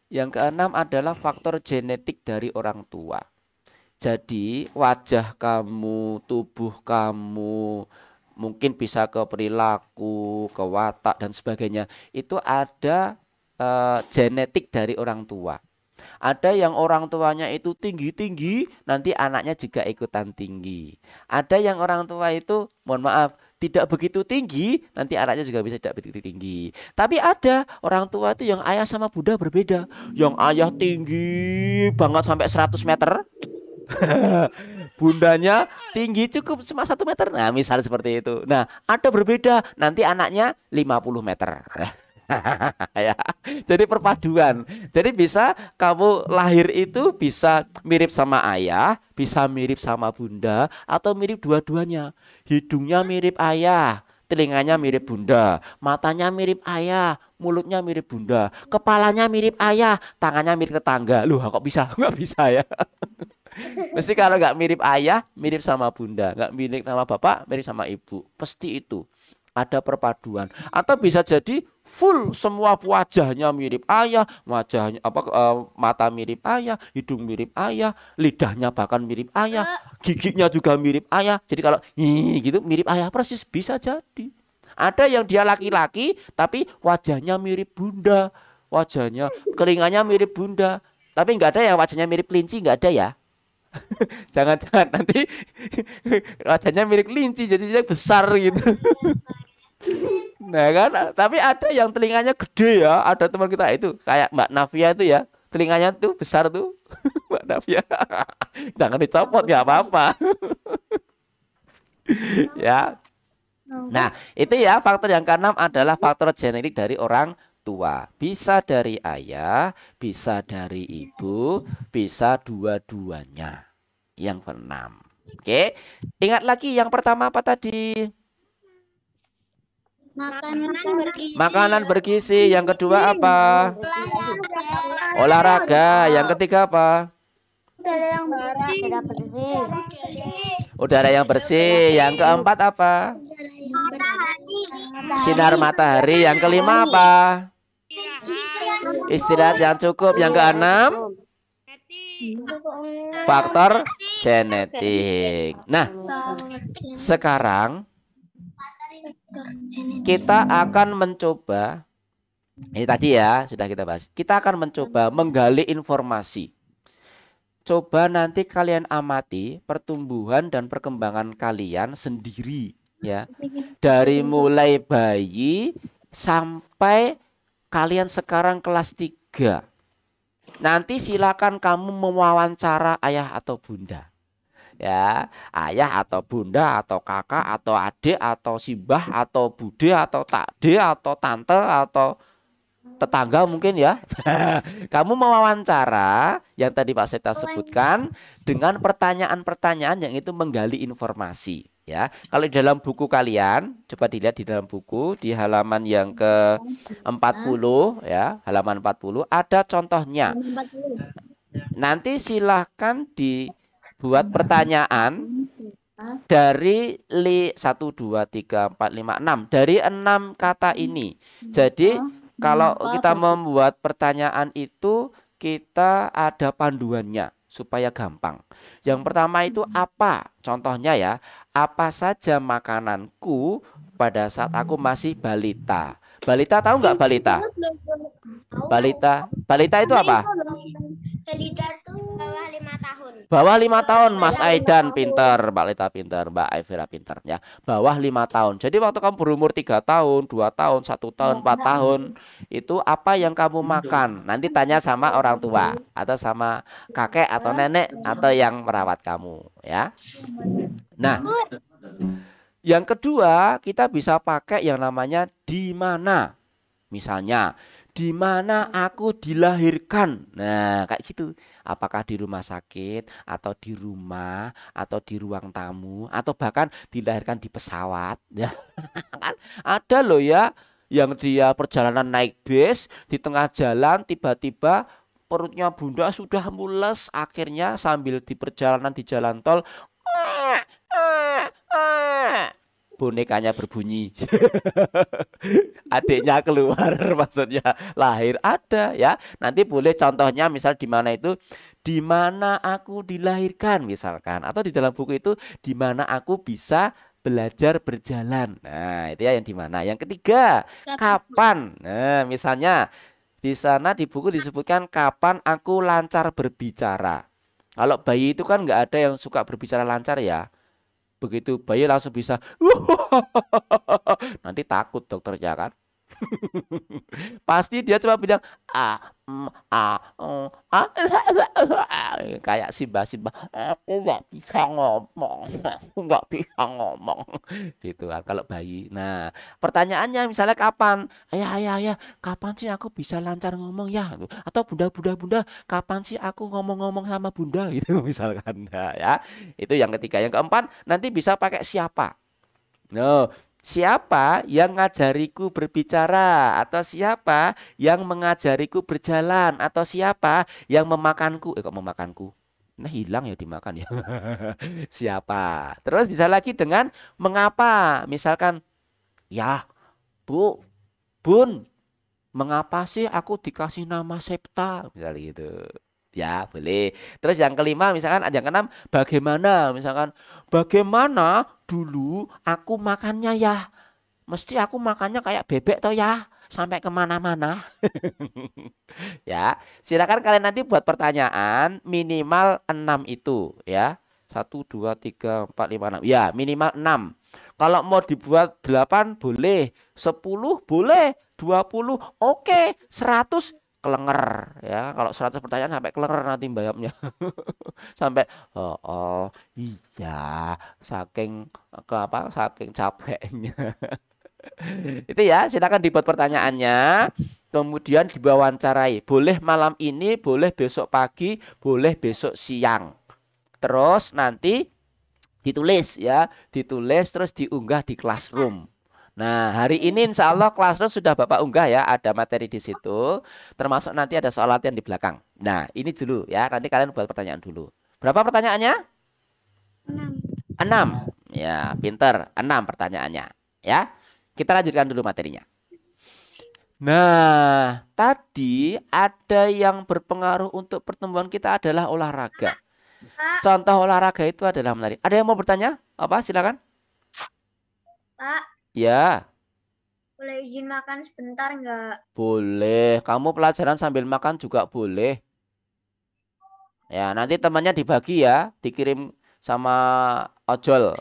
Yang keenam adalah faktor genetik dari orang tua. Jadi wajah kamu, tubuh kamu, mungkin bisa ke perilaku, ke watak dan sebagainya. Itu ada genetik dari orang tua. Ada yang orang tuanya itu tinggi-tinggi, nanti anaknya juga ikutan tinggi. Ada yang orang tua itu, mohon maaf, tidak begitu tinggi, nanti anaknya juga bisa tidak begitu tinggi. Tapi ada orang tua itu yang ayah sama bunda berbeda. Yang ayah tinggi banget sampai 100 meter. Bundanya tinggi cukup cuma 1 meter. Nah, misalnya seperti itu. Nah, ada berbeda. Nanti anaknya 50 meter. Ya, jadi perpaduan. Jadi bisa kamu lahir itu bisa mirip sama ayah, bisa mirip sama bunda, atau mirip dua-duanya. Hidungnya mirip ayah, telinganya mirip bunda, matanya mirip ayah, mulutnya mirip bunda, kepalanya mirip ayah, tangannya mirip tetangga. Loh, kok bisa? Nggak bisa ya. Mesti kalau nggak mirip ayah, mirip sama bunda, nggak mirip sama bapak, mirip sama ibu. Pasti itu. Ada perpaduan. Atau bisa jadi full semua wajahnya mirip ayah, wajahnya mata mirip ayah, hidung mirip ayah, lidahnya bahkan mirip ayah, giginya juga mirip ayah. Jadi kalau gitu mirip ayah persis, bisa jadi. Ada yang dia laki-laki tapi wajahnya mirip bunda, wajahnya keringannya mirip bunda. Tapi nggak ada yang wajahnya mirip kelinci, nggak ada ya. Jangan-jangan nanti wajahnya mirip kelinci jadi dia besar gitu. Nah kan, tapi ada yang telinganya gede ya. Ada teman kita itu kayak Mbak Navia itu ya, telinganya tuh besar tuh. Mbak Navia. Jangan dicopot, nggak apa-apa. Ya. Nah, itu ya faktor yang keenam adalah faktor genetik dari orang tua. Bisa dari ayah, bisa dari ibu, bisa dua-duanya. Yang keenam. Oke. Ingat lagi yang pertama apa tadi? Makanan bergizi. Yang kedua apa? Olahraga. Yang ketiga apa? Udara yang bersih. Yang keempat apa? Sinar matahari. Yang kelima apa? Istirahat yang cukup. Yang keenam? Faktor genetik. Nah, sekarang kita akan mencoba, ini tadi ya sudah kita bahas, kita akan mencoba menggali informasi. Coba nanti kalian amati pertumbuhan dan perkembangan kalian sendiri ya. Dari mulai bayi sampai kalian sekarang kelas 3. Nanti silakan kamu mewawancara ayah atau bunda. Ya, ayah atau bunda atau kakak atau adik atau simbah atau bude atau takde atau tante atau tetangga mungkin ya. Kamu mewawancara yang tadi Pak Seta sebutkan dengan pertanyaan-pertanyaan yang itu menggali informasi ya. Kalau di dalam buku kalian, coba dilihat di dalam buku di halaman yang ke-40 ya, halaman 40 ada contohnya. Nanti silahkan buat pertanyaan dari 1, 2, 3, 4, 5, 6 dari 6 kata ini. Jadi kalau kita membuat pertanyaan itu kita ada panduannya supaya gampang. Yang pertama itu apa? Contohnya ya, apa saja makananku pada saat aku masih balita. Balita tahu nggak balita? Balita itu apa? Balita itu bawah 5 tahun. Bawah 5 tahun, Mas Aidan pinter, Mbak Lita pinter, Mbak Evira pinter ya. Bawah 5 tahun. Jadi waktu kamu berumur 3 tahun, 2 tahun, 1 tahun, 4 tahun, itu apa yang kamu makan? Nanti tanya sama orang tua atau sama kakek atau nenek atau yang merawat kamu ya. Nah, yang kedua kita bisa pakai yang namanya di mana. Misalnya, di mana aku dilahirkan. Nah, kayak gitu. Apakah di rumah sakit atau di rumah atau di ruang tamu atau bahkan dilahirkan di pesawat ya. Ada loh ya yang dia perjalanan naik bis di tengah jalan tiba-tiba perutnya bunda sudah mules, akhirnya sambil di perjalanan di jalan tol bonekanya berbunyi. Adiknya keluar, maksudnya lahir, ada ya. Nanti boleh contohnya misal di mana itu, di mana aku dilahirkan misalkan, atau di dalam buku itu di mana aku bisa belajar berjalan. Nah, itu ya yang di mana. Yang ketiga, kapan. Nah, misalnya di sana di buku disebutkan kapan aku lancar berbicara. Kalau bayi itu kan nggak ada yang suka berbicara lancar ya. Begitu bayi langsung bisa, nanti takut dokternya kan. Pasti dia cuma bilang kayak Simba, aku nggak bisa ngomong, aku nggak bisa ngomong, gitu kan kalau bayi. Nah, pertanyaannya misalnya kapan, ayah, kapan sih aku bisa lancar ngomong ya? Atau bunda, kapan sih aku ngomong-ngomong sama bunda gitu misalkan. Nah, ya, itu yang ketiga. Yang keempat, nanti bisa pakai siapa. No. Siapa yang ngajariku berbicara, atau siapa yang mengajariku berjalan, atau siapa yang memakanku. Kok memakanku? Nah, hilang ya dimakan ya. Siapa? Terus bisa lagi dengan mengapa. Misalkan, ya Bu, Bun, mengapa sih aku dikasih nama Septa? Misalnya gitu. Ya boleh. Terus yang kelima misalkan, yang keenam bagaimana, misalkan bagaimana dulu aku makannya ya, mesti aku makannya kayak bebek toh ya, sampai kemana-mana. Ya silakan kalian nanti buat pertanyaan minimal 6 itu ya, 1, 2, 3, 4, 5, 6 ya, minimal 6. Kalau mau dibuat 8 boleh, 10 boleh, 20 oke, 100 kelenger ya. Kalau 100 pertanyaan sampai kelenger nanti bayamnya. Sampai oh iya, saking saking capeknya. Itu ya, silakan dibuat pertanyaannya, kemudian diwawancarai. Boleh malam ini, boleh besok pagi, boleh besok siang. Terus nanti ditulis ya, ditulis terus diunggah di Classroom. Nah, hari ini insya Allah Classroom sudah Bapak unggah ya, ada materi di situ, termasuk nanti ada soal latihan di belakang. Nah, ini dulu ya, nanti kalian buat pertanyaan dulu. Berapa pertanyaannya? 6. Ya, pinter. 6 pertanyaannya. Ya, kita lanjutkan dulu materinya. Nah, tadi ada yang berpengaruh untuk pertumbuhan kita adalah olahraga. Contoh olahraga itu adalah menari. Ada yang mau bertanya? Apa? Silakan. Pak. Ya. Boleh izin makan sebentar nggak? Boleh. Kamu pelajaran sambil makan juga boleh. Ya, nanti temannya dibagi ya, dikirim sama ojol.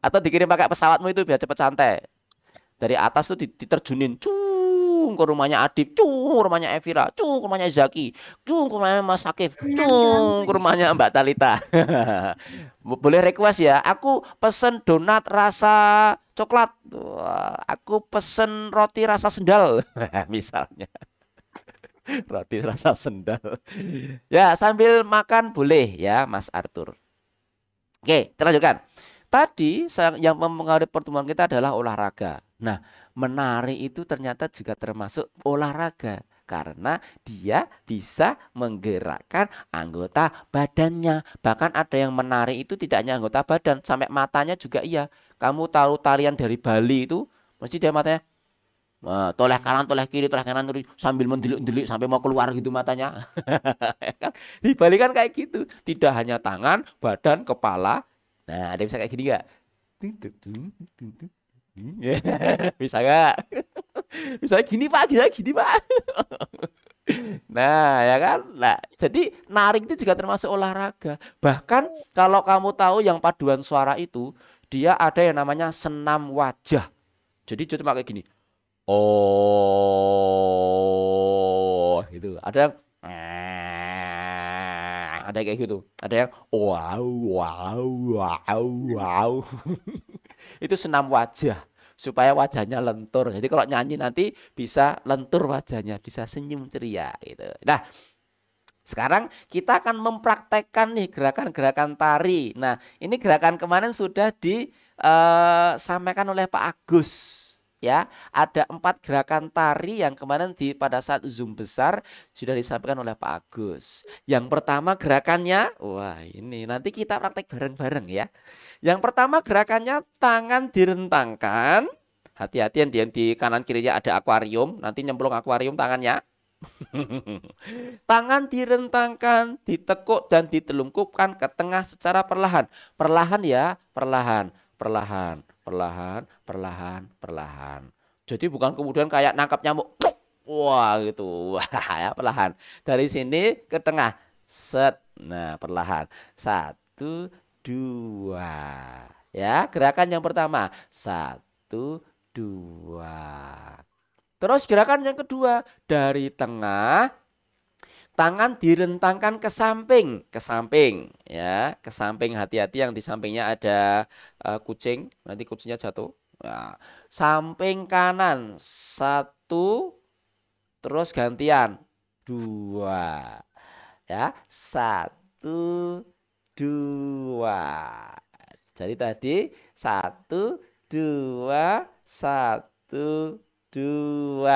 Atau dikirim pakai pesawatmu itu biar cepet santai. Dari atas tuh diterjunin, cung ke rumahnya Adib, cung ke rumahnya Evira, cung ke rumahnya Zaki, cung ke rumahnya Mas Akif, cung ke rumahnya Mbak Talita. Boleh request ya, aku pesen donat rasa coklat, aku pesen roti rasa sendal, misalnya. Roti rasa sendal. Ya, sambil makan boleh ya Mas Arthur. Oke, kita lanjutkan. Tadi yang mempengaruhi pertumbuhan kita adalah olahraga. Nah, menari itu ternyata juga termasuk olahraga karena dia bisa menggerakkan anggota badannya. Bahkan ada yang menari itu tidak hanya anggota badan, sampai matanya juga iya. Kamu tahu tarian dari Bali itu, mesti dia matanya toleh kanan, toleh kiri, sambil mendelik-delik sampai mau keluar gitu matanya. Di Bali kan kayak gitu, tidak hanya tangan, badan, kepala. Nah, ada yang bisa kayak gini gak? Bisa gak? Bisa gini Pak, gini Pak. Nah, ya kan? Nah, jadi nari itu juga termasuk olahraga. Bahkan kalau kamu tahu yang paduan suara itu, dia ada yang namanya senam wajah. Jadi dia cuma kayak gini. Oh, gitu. Ada yang ada kayak gitu, ada yang wow. Itu senam wajah supaya wajahnya lentur. Jadi kalau nyanyi nanti bisa lentur wajahnya, bisa senyum ceria gitu. Nah, sekarang kita akan mempraktekkan nih gerakan-gerakan tari. Nah, ini gerakan kemarin sudah disampaikan oleh Pak Agus ya. Ada 4 gerakan tari yang kemarin pada saat Zoom besar sudah disampaikan oleh Pak Agus. Yang pertama gerakannya, wah ini nanti kita praktek bareng-bareng ya. Yang pertama gerakannya tangan direntangkan. Hati-hati yang di kanan kirinya ada akuarium, nanti nyemplung akuarium tangannya. Tangan direntangkan, ditekuk dan ditelungkupkan ke tengah secara perlahan. Perlahan ya, perlahan. Jadi bukan kemudian kayak nangkap nyamuk. Wah gitu. Wah ya, perlahan. Dari sini ke tengah. Set. Nah, perlahan. 1, 2. Ya, gerakan yang pertama. 1, 2. Terus gerakan yang kedua, dari tengah, tangan direntangkan ke samping ya, ke samping. Hati-hati yang di sampingnya ada kucing, nanti kucingnya jatuh. Nah, samping kanan 1, terus gantian 2 ya, 1, 2. Jadi tadi 1, 2, 1, 2.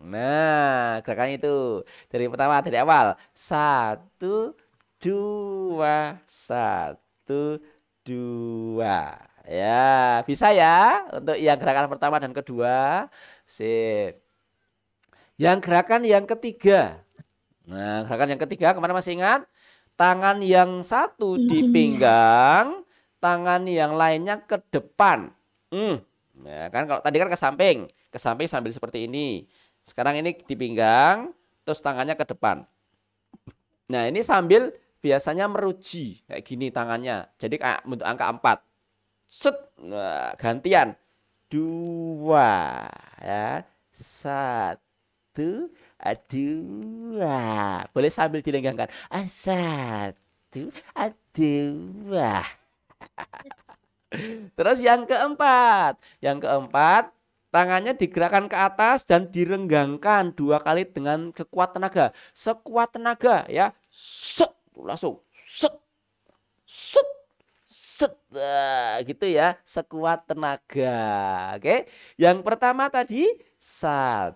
Nah, gerakannya itu dari pertama, dari awal. 1, 2, 1, 2. Ya, bisa ya untuk yang gerakan pertama dan kedua. Sip. Yang gerakan yang ketiga. Nah, gerakan yang ketiga kemarin masih ingat? Tangan yang satu di pinggang, tangan yang lainnya ke depan. Ya kan, kalau tadi kan ke samping sambil seperti ini. Sekarang ini di pinggang, terus tangannya ke depan. Nah, ini sambil biasanya meruji kayak gini tangannya. Jadi kayak bentuk angka 4. Set. Nah, gantian 2 ya. 1, 2. Boleh sambil dilenggangkan. 1, 2. Terus yang keempat, tangannya digerakkan ke atas dan direnggangkan 2 kali dengan sekuat tenaga. Sekuat tenaga ya. Set, langsung set. Set. Set. Nah, gitu ya, sekuat tenaga. Oke. Yang pertama tadi 1,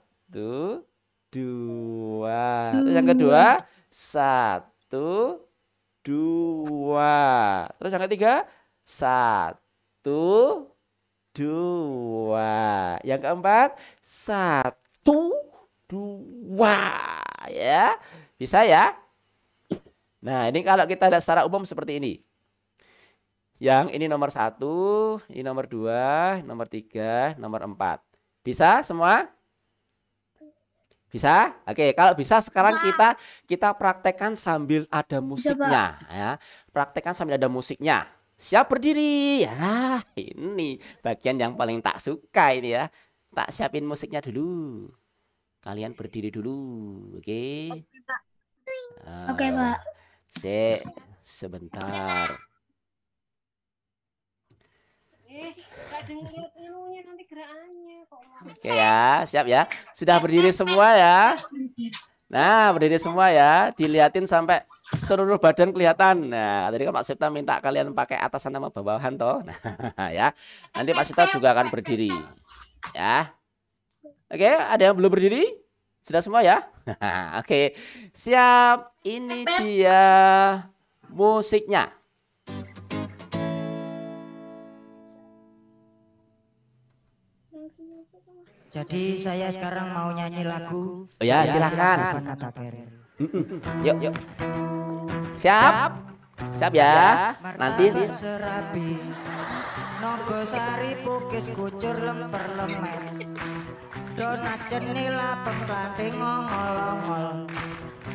2. Terus yang kedua 1, 2. Terus yang ketiga 1, 2. Yang keempat 1, 2 ya. Bisa ya. Nah, ini kalau kita lihat secara umum seperti ini. Yang ini nomor 1, ini nomor 2, nomor 3, nomor 4. Bisa semua? Bisa? Oke, kalau bisa sekarang kita praktekkan sambil ada musiknya ya. Praktekkan sambil ada musiknya. Siap berdiri. Ya, ini bagian yang paling tak suka ini ya. Tak siapin musiknya dulu. Kalian berdiri dulu. Oke. Oke, Pak. Sebentar. Oke ya, siap ya. Sudah berdiri semua ya. Nah, berdiri semua ya. Dilihatin sampai seluruh badan kelihatan. Nah, tadi kan Pak Sipta minta kalian pakai atasan sama bawahan toh. Nah, ya. Nanti Pak Sipta juga akan berdiri. Ya. Oke, ada yang belum berdiri? Sudah semua ya? Oke. Siap. Ini dia musiknya. Jadi saya sekarang mau nyanyi lagu. Oh ya, silahkan. Yuk. Siap? Siap ya? Nanti serabi Nogosari pukis kucur lemper lemet Donat cenila pengklanting ngongol-ongol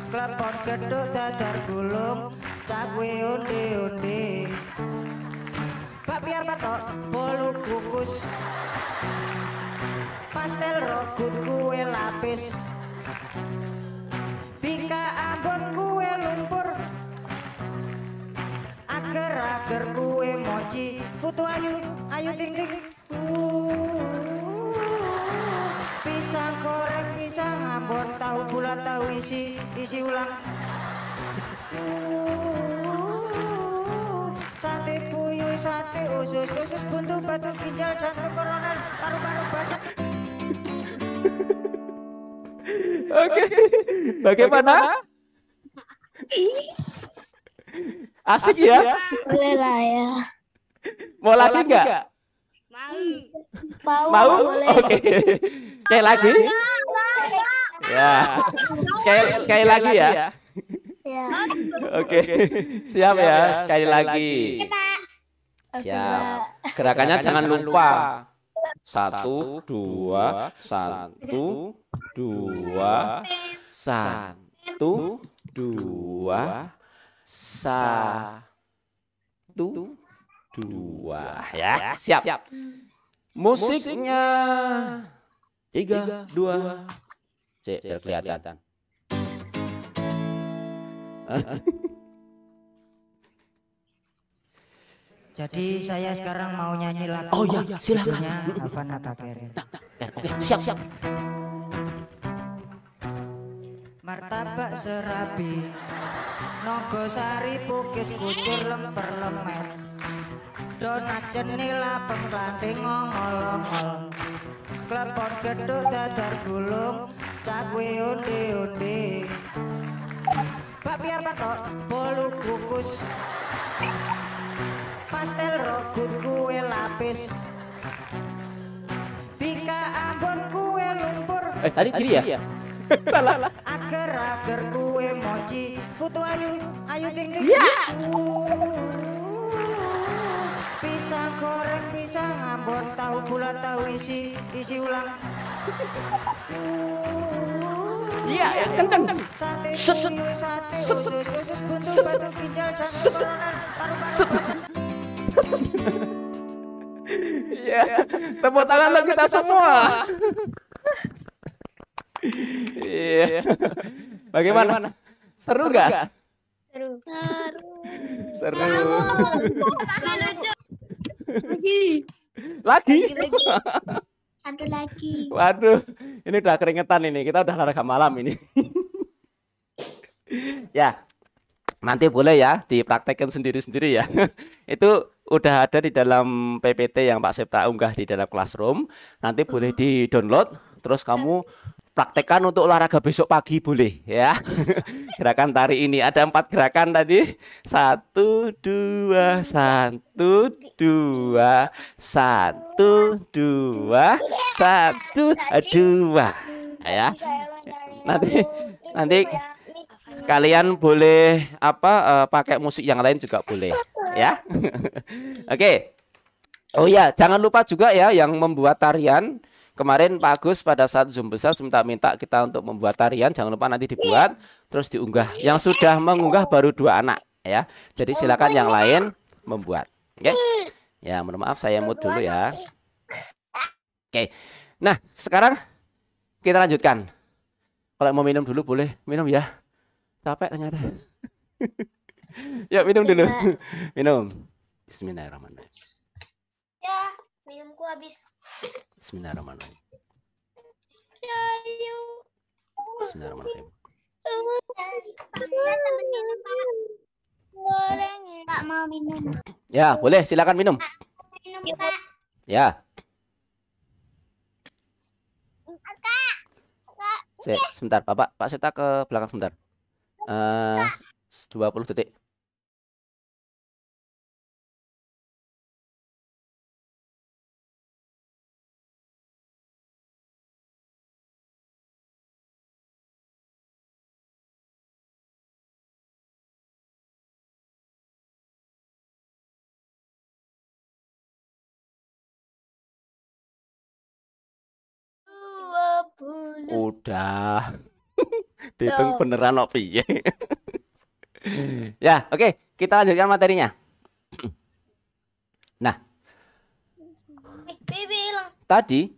Klepon geduk dadar gulung Cakwe undi-undi Bak biar batok bolu kukus Pastel rogut kue lapis Bika Ambon kue lumpur Agar-agar kue mochi Putu ayu ting ting Pisang goreng pisang Ambon tahu bulat tahu isi ulang Sate puyuh sate usus buntu batu ginjal jantung koroner paru-paru basah Oke. Bagaimana? Asik ya? Boleh lah ya. Mau lagi nggak? Mau? Boleh. Oke. Sekali lagi? Ya. Sekali lagi ya. Ya. Oke. Siap ya, sekali lagi. Oke, Siap. Pak. Gerakannya jangan lupa. 1, 2, 1, 2, 1, 2, 1, 2. Ya, siap. Musiknya 3, 2. Cek, biar kelihatan. Jadi saya sekarang mau nyanyi lagu. Oh iya, silakan. judulnya Havana Bakere. Oke, siap. Martabak serabi, Nogosari pukis kucur lemper lemet, donat cenila pengklanting ngongol-ongol, klepon geduk dadar gulung, cakwe onde-onde, babi apa tok bolu kukus, pastel rogut kue lapis, bika ambon kue lumpur. Tadi ya? Salah. Agar kue mochi, putu ayu tinggi. Ya. Pisang goreng, pisang ambon, tahu bulat, tahu isi ulang. Iya, kenceng. Sate tuyul, sate usus, buntu batu ginjal, jangkauan, paru-paru. Iya, tepuk tangan lo kita semua. Iya. Bagaimana? Seru nggak? Seru. Lagi. Satu lagi. Waduh, ini udah keringetan ini. Kita udah olahraga malam ini. Ya, nanti boleh ya dipraktekkan sendiri-sendiri ya. Itu udah ada di dalam PPT yang Pak Septa unggah di dalam Classroom. Nanti boleh di-download. Terus kamu praktekkan untuk olahraga besok pagi boleh ya. Gerakan tari ini ada 4 gerakan tadi. 1, 2, 1, 2, 1, 2, 1, 2, ya. Nanti kalian boleh pakai musik yang lain juga boleh ya. Oke. Oh ya, jangan lupa juga ya yang membuat tarian. Kemarin Pak Agus pada saat Zoom besar minta kita untuk membuat tarian, jangan lupa nanti dibuat terus diunggah. Yang sudah mengunggah baru 2 anak ya. Jadi silakan yang lain membuat. Oke. Ya, mohon maaf saya mute dulu ya. Oke. Nah, sekarang kita lanjutkan. Kalau mau minum dulu boleh minum ya. Capek ternyata. Ya, minum dulu. Minum. Bismillahirrahmanirrahim. Ya, minumku habis. Bismillahirrahmanirrahim. Bismillahirrahmanirrahim. Pak mau minum. Ya, boleh silakan minum. Minum, Pak. Ya. Sebentar, Pak Seta ke belakang sebentar. 20 detik. Udah. Dihitung beneran kok piye. Ya, oke, kita lanjutkan materinya. Nah, tadi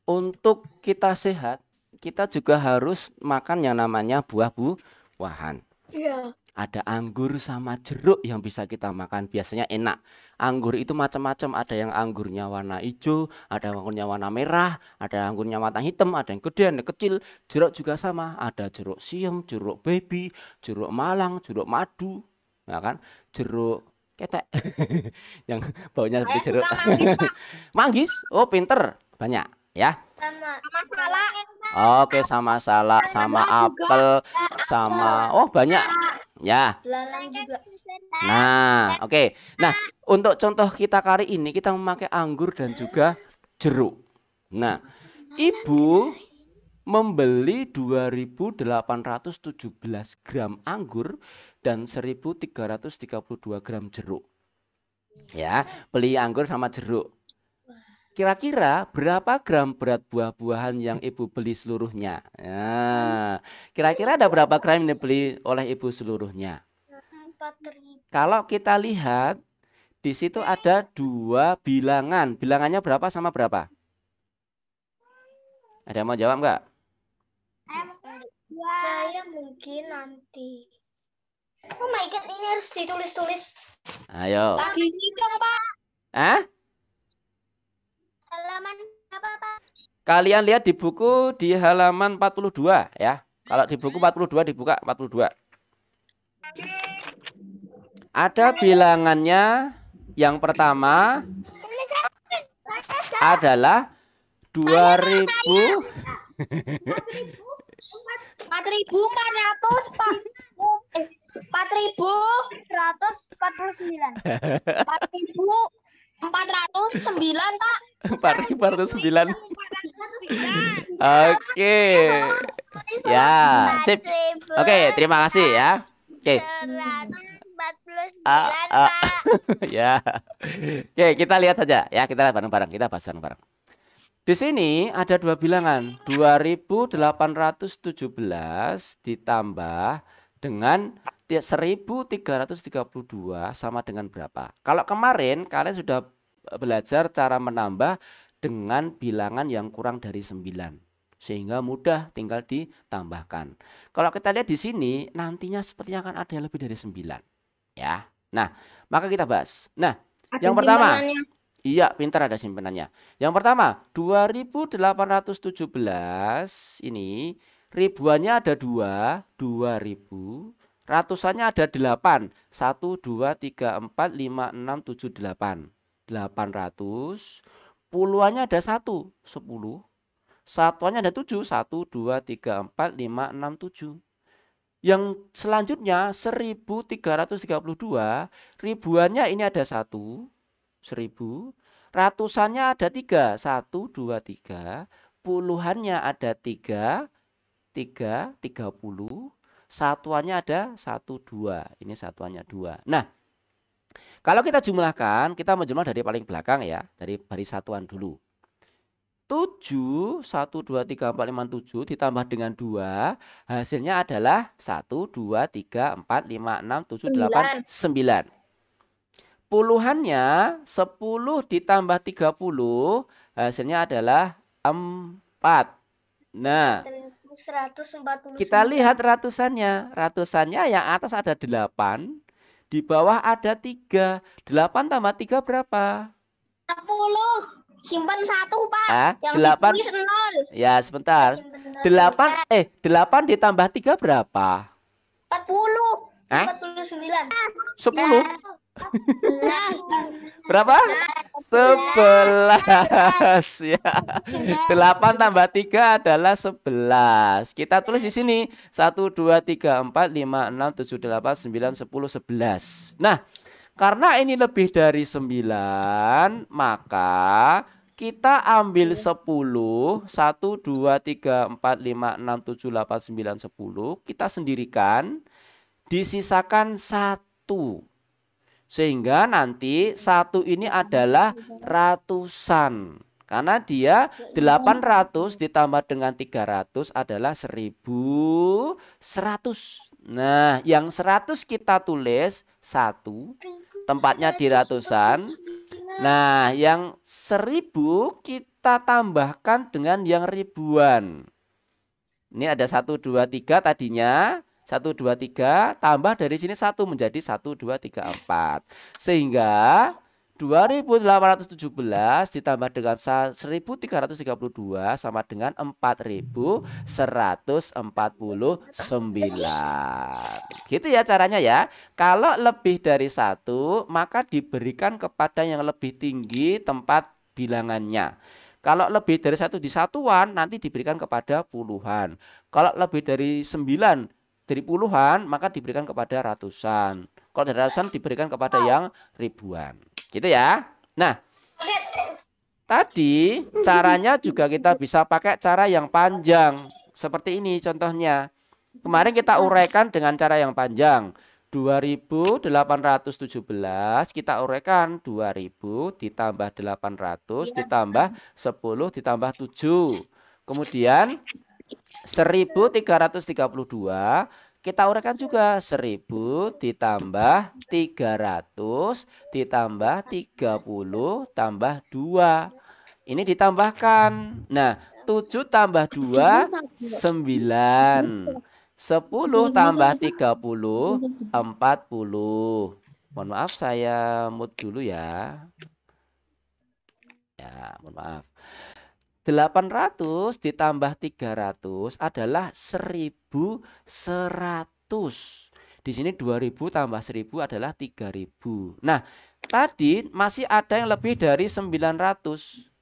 untuk kita sehat, kita juga harus makan yang namanya buah-buahan. Iya. Ada anggur sama jeruk yang bisa kita makan, biasanya enak. Anggur itu macam-macam, ada yang anggurnya warna hijau, ada anggurnya warna merah, ada anggurnya warna hitam, ada yang gede, ada yang kecil. Jeruk juga sama, ada jeruk siam, jeruk baby, jeruk malang, jeruk madu, ya kan? Jeruk ketek yang baunya seperti jeruk. Manggis, Pak. Manggis, oh pinter, banyak. Ya. Sama. Sama salah. Oke, sama salak, sama apel, sama banyak. Ya. Belalang juga. Nah, oke. Nah, untuk contoh kita kali ini kita memakai anggur dan juga jeruk. Nah, Ibu membeli 2.817 gram anggur dan 1.332 gram jeruk. Ya, beli anggur sama jeruk. Kira-kira berapa gram berat buah-buahan yang Ibu beli seluruhnya? Nah, kira-kira ada berapa gram yang dibeli oleh Ibu seluruhnya? 4.000. Kalau kita lihat di situ ada 2 bilangan. Bilangannya berapa sama berapa? Ada yang mau jawab nggak? Saya mungkin nanti. Oh my god, ini harus ditulis-tulis. Ayo. Lagi ngitung, Pak. Hah? Halaman apa, Pak? Kalian lihat di buku di halaman 42 ya. Kalau di buku 42 dibuka 42. Ada bilangannya. Yang pertama adalah 2.000 4.449. 4.409, Pak. 4.409. Oke. Ya, sip. Oke, terima kasih ya. Oke. 149, Pak. Ya. Oke, kita lihat saja ya, kita lihat bareng-bareng, kita bahas bareng-bareng. Di sini ada 2 bilangan, 2.817 ditambah dengan 1.332 sama dengan berapa? Kalau kemarin kalian sudah belajar cara menambah dengan bilangan yang kurang dari 9. Sehingga mudah tinggal ditambahkan. Kalau kita lihat di sini nantinya sepertinya akan ada yang lebih dari 9. Ya. Nah, maka kita bahas. Nah, yang pertama. Iya, pintar ada simpenannya. Yang pertama, 2.817 ini ribuannya ada 2, 2.000. Ratusannya ada 8. 1, 2, 3, 4, 5, 6, 7, 8. 800. Puluhannya ada 1, 10. Satuannya ada 7. 1, 2, 3, 4, 5, 6, 7. Yang selanjutnya 1.332. Ribuannya ini ada 1. 1000, ratusannya ada 3, 1, 2, 3, puluhannya ada 3, 30, satuannya ada 1, 2, ini satuannya 2. Nah, kalau kita jumlahkan, kita menjumlah dari paling belakang ya, dari baris satuan dulu. 7, 1, 2, 3, 4, 5, 7 ditambah dengan 2, hasilnya adalah 1, 2, 3, 4, 5, 6, 7, 8, 9. Puluhannya 10 ditambah 30 hasilnya adalah 4. Nah, 149. kita lihat ratusannya. Ratusannya yang atas ada 8, di bawah ada 3. 8 tambah 3 berapa? 10. Simpan 1, Pak. Yang 8. ditulis 0. Ya, sebentar. 8 ditambah 3 berapa? 40. 49. 10. Berapa? 11 ya. 8 tambah 3 adalah 11. Kita tulis di sini 1, 2, 3, 4, 5, 6, 7, 8, 9, 10, 11. Nah, karena ini lebih dari 9, maka kita ambil 10. 1, 2, 3, 4, 5, 6, 7, 8, 9, 10. Kita sendirikan. Disisakan 1. Sehingga nanti 1 ini adalah ratusan. Karena dia 800 ditambah dengan 300 adalah 1.100. Nah, yang 100 kita tulis 1. Tempatnya di ratusan. Nah, yang 1000 kita tambahkan dengan yang ribuan. Ini ada 1, 2, 3 tadinya. 1, 2, 3 tambah dari sini 1 menjadi 1, 2, 3, 4. Sehingga 2.817 ditambah dengan 1.332 sama dengan 4.149. Gitu ya caranya ya. Kalau lebih dari 1 maka diberikan kepada yang lebih tinggi tempat bilangannya. Kalau lebih dari 1 di satuan nanti diberikan kepada puluhan. Kalau lebih dari 9 dari puluhan maka diberikan kepada ratusan. Kalau dari ratusan diberikan kepada yang ribuan. Gitu ya. Nah, tadi caranya juga kita bisa pakai cara yang panjang. Seperti ini contohnya. Kemarin kita uraikan dengan cara yang panjang. 2817 kita uraikan 2000 ditambah 800 ditambah 10 ditambah 7. Kemudian 1332 kita uraikan juga 1000 ditambah 300 ditambah 30 tambah 2. Ini ditambahkan. Nah, 7 tambah 2 9. 10 tambah 30 40. Mohon maaf saya mute dulu ya. Ya, mohon maaf. 800 ditambah 300 adalah 1100. Di sini 2000 tambah 1000 adalah 3000. Nah, tadi masih ada yang lebih dari 900.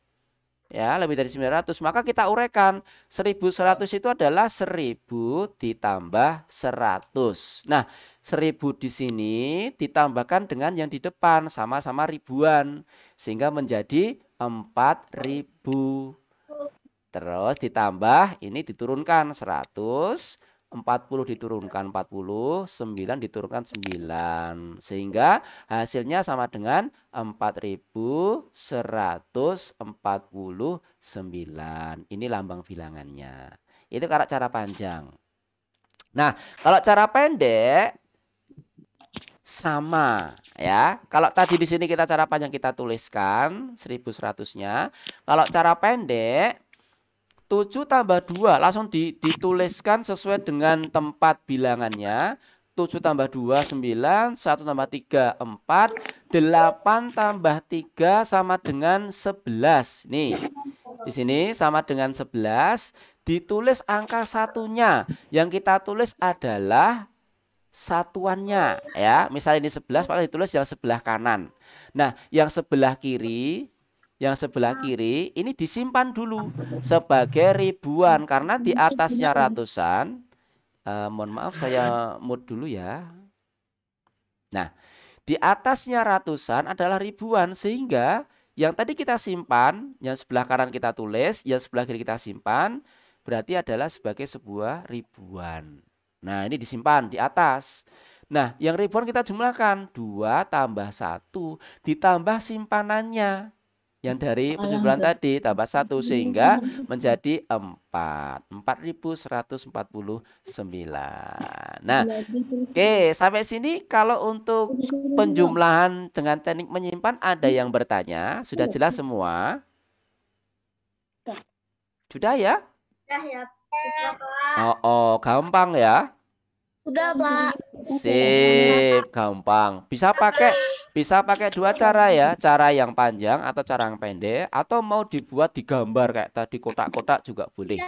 Ya, lebih dari 900. Maka kita uraikan. 1100 itu adalah 1000 ditambah 100. Nah, 1000 di sini ditambahkan dengan yang di depan sama-sama ribuan. Sehingga menjadi 4000. Terus ditambah ini diturunkan 100. 40 diturunkan 40, 9 diturunkan 9. Sehingga hasilnya sama dengan 4149. Ini lambang bilangannya. Itu kalau cara panjang. Nah, kalau cara pendek sama ya. Kalau tadi di sini kita cara panjang kita tuliskan 1100-nya. Kalau cara pendek 7 tambah 2 langsung dituliskan sesuai dengan tempat bilangannya. 7 tambah 2 9, 1 tambah 3 4, 8 tambah 3 sama dengan 11. Nih. Di sini sama dengan 11, ditulis angka satunya. Yang kita tulis adalah satuannya ya. Misalnya ini 11 maka ditulis yang sebelah kanan. Nah, yang sebelah kiri ini disimpan dulu sebagai ribuan karena di atasnya ratusan. Mohon maaf saya mute dulu ya. Nah, di atasnya ratusan adalah ribuan sehingga yang tadi kita simpan, yang sebelah kanan kita tulis, yang sebelah kiri kita simpan, berarti adalah sebagai sebuah ribuan. Nah, ini disimpan di atas. Nah, yang ribuan kita jumlahkan 2 tambah 1 ditambah simpanannya. Yang dari penjumlahan tadi tambah 1 sehingga menjadi 4. 4149. Nah, oke, sampai sini kalau untuk penjumlahan dengan teknik menyimpan ada yang bertanya? Sudah jelas semua? Sudah ya? Sudah ya. Oh, gampang ya? Sudah, Pak. Sip, gampang. Bisa pakai dua cara ya, cara yang panjang atau cara yang pendek, atau mau dibuat digambar kayak tadi kotak-kotak juga boleh.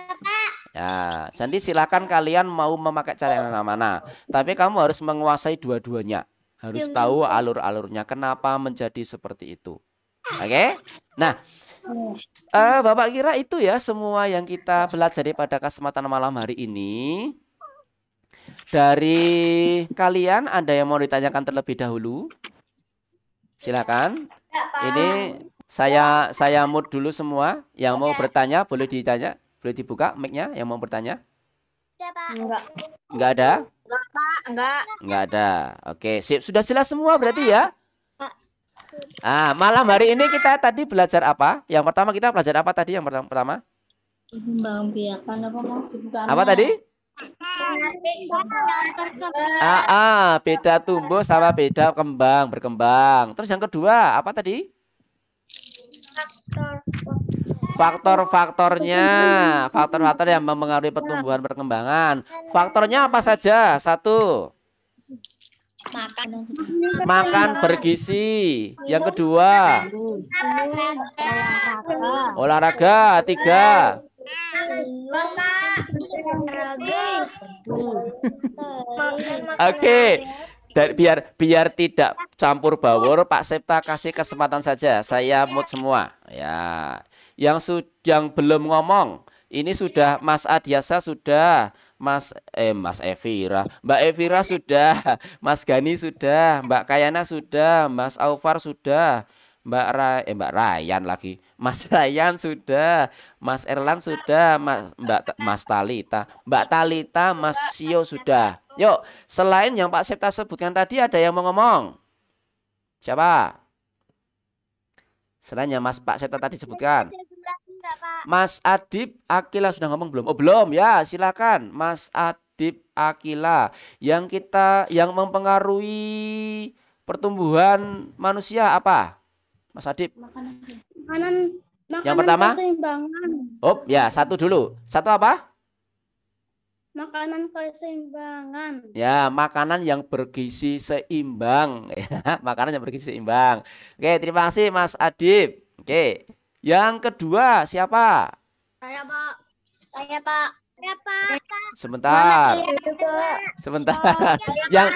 Ya, nanti silakan kalian mau memakai cara yang mana. Tapi kamu harus menguasai dua-duanya. Harus tahu alur-alurnya kenapa menjadi seperti itu. Oke? Nah, Bapak kira itu ya semua yang kita pelajari pada kesempatan malam hari ini. Dari kalian ada yang mau ditanyakan terlebih dahulu? Silakan. Ini saya mute dulu semua. Yang mau bertanya boleh ditanya, boleh dibuka mic-nya yang mau bertanya. Enggak ada? Enggak ada. Oke, sip. Sudah jelas semua berarti ya? Malam hari ini kita tadi belajar apa? Yang pertama kita belajar apa tadi yang pertama? Apa tadi? Beda tumbuh sama beda berkembang. Terus yang kedua apa tadi? Faktor-faktornya, faktor-faktor yang mempengaruhi pertumbuhan perkembangan. Faktornya apa saja? 1. Makan bergizi. Yang kedua, olahraga. 3. Oke. Biar tidak campur baur, Pak Septa kasih kesempatan saja. Saya mute semua. Ya. yang belum ngomong. Ini sudah Mas Adiasa sudah, Mas Evira, Mbak Evira sudah, Mas Gani sudah, Mbak Kayana sudah, Mas Aufar sudah, Mbak Rayan lagi, Mas Rayan sudah, Mas Erlan sudah, Mas Talita, Mbak Talita, Mas Sio sudah. Yuk, selain yang Pak Septa sebutkan tadi ada yang mau ngomong? Siapa? Selain yang Pak Septa tadi sebutkan. Mas Adib Akila sudah ngomong belum? Oh belum ya, silakan Mas Adib Akila. Yang mempengaruhi pertumbuhan manusia apa? Mas Adib. Makanan yang pertama? Keseimbangan. Oh ya, satu dulu. Satu apa? Makanan keseimbangan. Ya, makanan yang bergizi seimbang. Makanan yang bergizi seimbang. Oke, terima kasih Mas Adib. Oke. Yang kedua siapa? Saya, Pak. Saya, Pak. Saya, Pak. Sebentar. Sebentar. Yang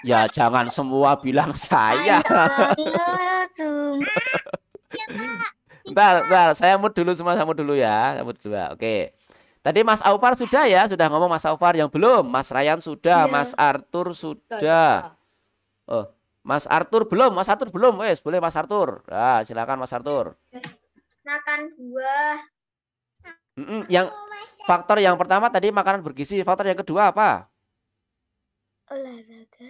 ya jangan semua bilang saya. Bentar, saya mute dulu semua, saya mute dulu ya. Saya mute dulu. Oke. Tadi Mas Aufar sudah ya, sudah ngomong Mas Aufar. Yang belum, Mas Ryan sudah, Mas Arthur sudah. Oh, Mas Arthur belum, Mas Arthur belum, wes boleh Mas Arthur. Nah, silakan Mas Arthur. Makan buah. Yang faktor yang pertama tadi makanan bergizi, faktor yang kedua apa? Olahraga.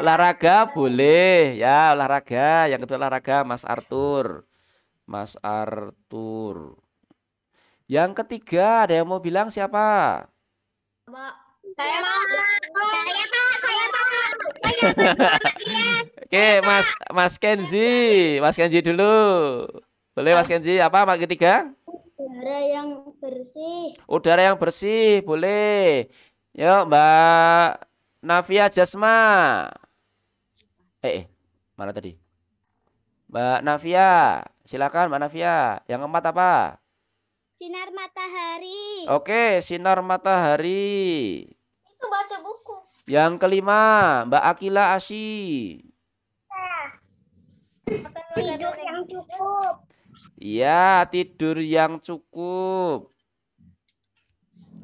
Olahraga boleh ya, olahraga. Yang kedua olahraga Mas Arthur. Mas Arthur. Yang ketiga ada yang mau bilang siapa? Pak. Saya, Pak. Saya, Pak. Oke, Mas Kenzi. Mas Kenzi dulu. Boleh Mas Kenzi, apa Mas ketiga? Udara yang bersih. Udara yang bersih, boleh. Yuk Mbak Navia Jasma. Mana tadi? Mbak Navia, silakan Mbak Navia. Yang keempat apa? Sinar matahari. Oke, sinar matahari. Itu baca buku. Yang kelima, Mbak Akila Asy. Tidur yang cukup. Iya, tidur yang cukup.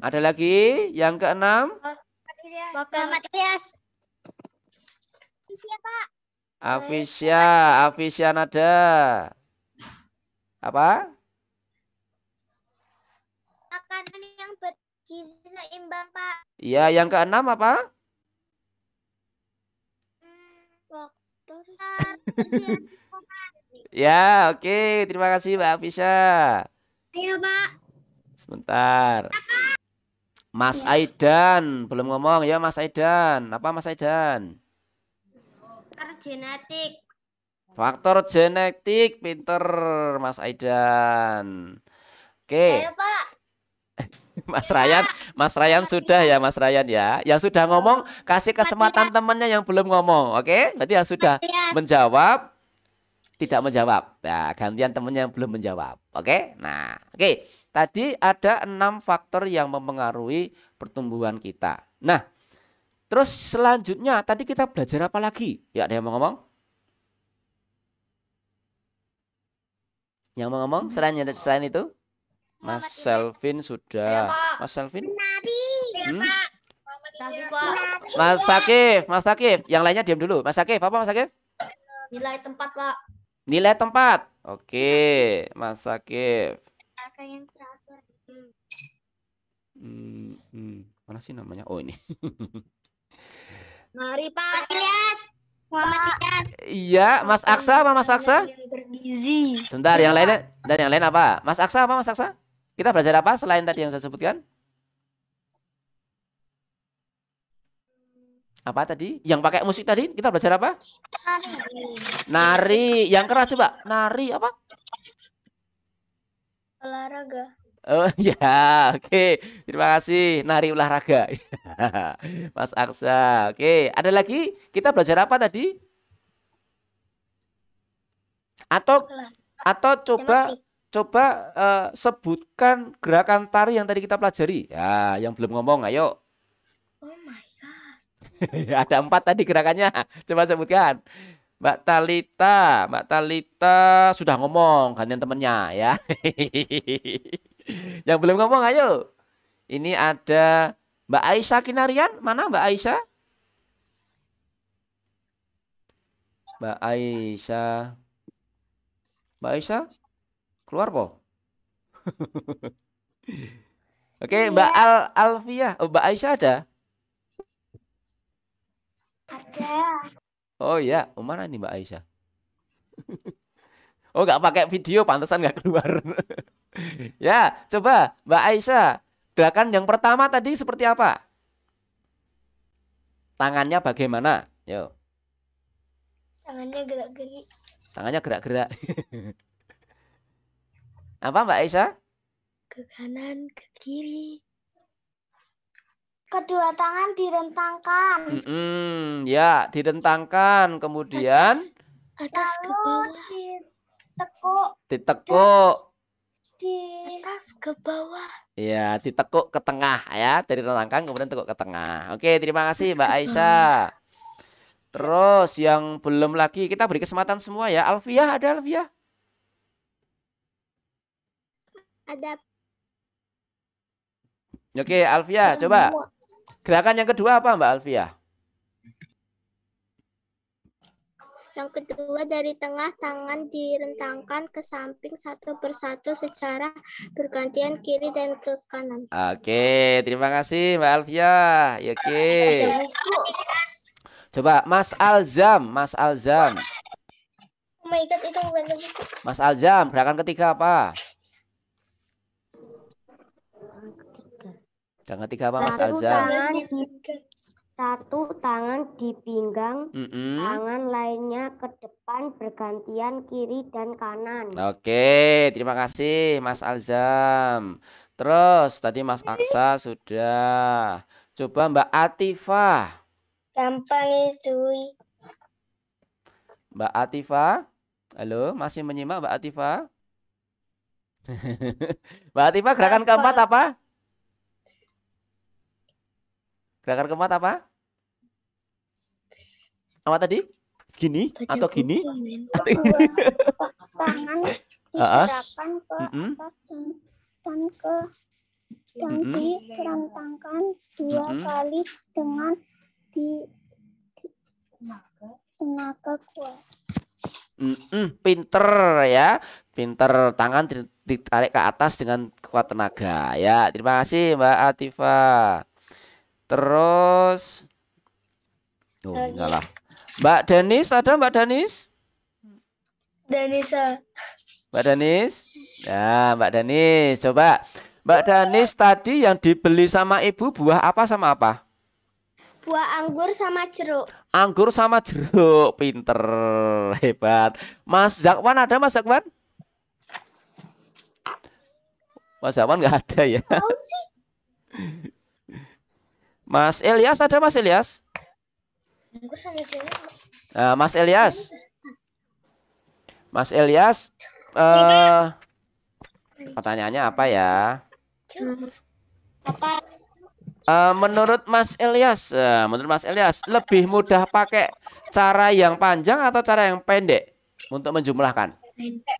Ada lagi? Yang keenam? Muhammad Ilyas. Siapa? Afisya Nada. Apa? Makanan yang bergizi seimbang, Pak. Iya, yang keenam apa? Faktor. Ya, oke. Terima kasih Mbak Afisya. Ayo, Pak. Sebentar. Mas Aidan belum ngomong ya Mas Aidan. Apa Mas Aidan? Faktor genetik. Faktor genetik, pinter Mas Aidan. Oke. Ayo, Pak. Mas Ryan sudah ya Mas Ryan ya. Yang sudah ngomong kasih kesempatan temannya yang belum ngomong. Oke? Berarti yang sudah menjawab tidak menjawab. Nah, gantian temannya yang belum menjawab. Oke? Nah, oke. Tadi ada 6 faktor yang mempengaruhi pertumbuhan kita. Nah, terus selanjutnya tadi kita belajar apa lagi? Ya, ada yang mau ngomong? Yang mau ngomong selain itu? Mas Selvin sudah. Mas Selvin? Mas Sakif. Yang lainnya diam dulu. Mas Sakif, apa Mas Sakif? Nilai tempat, Pak. Nilai tempat. Oke, Mas Sakif. Yang terakhir. Mana sih namanya? Oh, ini. Mari, Pak. Ilyas. Muhammad Ilyas. Iya, Mas Aksa apa Mas Aksa? Bergizi. Sebentar, yang lainnya dan yang lain apa? Mas Aksa apa Mas Aksa? Kita belajar apa selain tadi yang saya sebutkan? Apa tadi? Yang pakai musik tadi kita belajar apa? Nari. Yang keras coba. Nari apa? Olahraga. Oh ya, oke. Terima kasih. Nari olahraga. Mas Aksa. Oke, ada lagi? Kita belajar apa tadi? Atau coba sebutkan gerakan tari yang tadi kita pelajari. Ya, yang belum ngomong, ayo. Oh my God. Ada 4 tadi gerakannya. Coba sebutkan. Mbak Talita sudah ngomong, gantian temennya ya. Yang belum ngomong ayo. Ini ada Mbak Aisyah Kinarian, mana Mbak Aisyah? Mbak Aisyah. Mbak Aisyah keluar kok. Oke, Mbak Alfia. Oh, Mbak Aisyah ada? Ada. Oh iya, mana nih Mbak Aisyah? Oh, nggak pakai video, pantesan nggak keluar. Ya, coba Mbak Aisyah. Gerakan yang pertama tadi seperti apa? Tangannya bagaimana? Yo. Tangannya gerak-gerik. Tangannya gerak-gerak. Apa Mbak Aisyah? Ke kanan, ke kiri. Kedua tangan direntangkan. Ya, direntangkan. Kemudian Atas ke bawah. Ditekuk. ditekuk. Di atas ke bawah. Ya, ditekuk ke tengah ya. Dari rentangkan kemudian tekuk ke tengah. Oke, terima kasih Mbak Aisyah. Terus yang belum lagi kita beri kesempatan semua ya. Alfiah ada Alfiah? Ada. Oke, Alfiah coba. Gerakan yang kedua apa Mbak Alfiah? Yang kedua dari tengah tangan direntangkan ke samping satu persatu secara bergantian kiri dan ke kanan. Oke, terima kasih Mbak Alfiah. Oke. Coba Mas Alzam, Mas Alzam. Oh my God, itu bukan buku. Mas Alzam, gerakan ketiga apa? Gerakan ketiga apa Mas Alzam? Satu tangan di pinggang, tangan lainnya ke depan bergantian kiri dan kanan. Oke, terima kasih Mas Alzam. Terus tadi Mas Aksa sudah. Coba Mbak Atifah. Gampang itu. Mbak Atifah. Halo, masih menyimak Mbak Atifah? Mbak Atifah, gerakan keempat apa? Gerakan keempat apa? Apa tadi? Gini atau gini? Tangan digerakkan ke atas dan ke dan direntangkan dua kali dengan tenaga kuat. Pinter ya, pinter, tangan ditarik ke atas dengan kuat tenaga ya. Terima kasih Mbak Atifah. Terus salah. Mbak Danis ada Mbak Danis? Danisa. Mbak Danis? Ya, Mbak Danis, coba. Mbak Danis tadi yang dibeli sama ibu buah apa sama apa? Buah anggur sama jeruk. Anggur sama jeruk, pinter, hebat. Mas Zakwan ada Mas Zakwan? Mas Zakwan nggak ada ya? Tahu sih. Mas Elias ada Mas Elias? Anggur sama jeruk. Mas Elias. Mas Elias, pertanyaannya apa ya? Apa? Menurut Mas Elias, lebih mudah pakai cara yang panjang atau cara yang pendek untuk menjumlahkan? Pendek.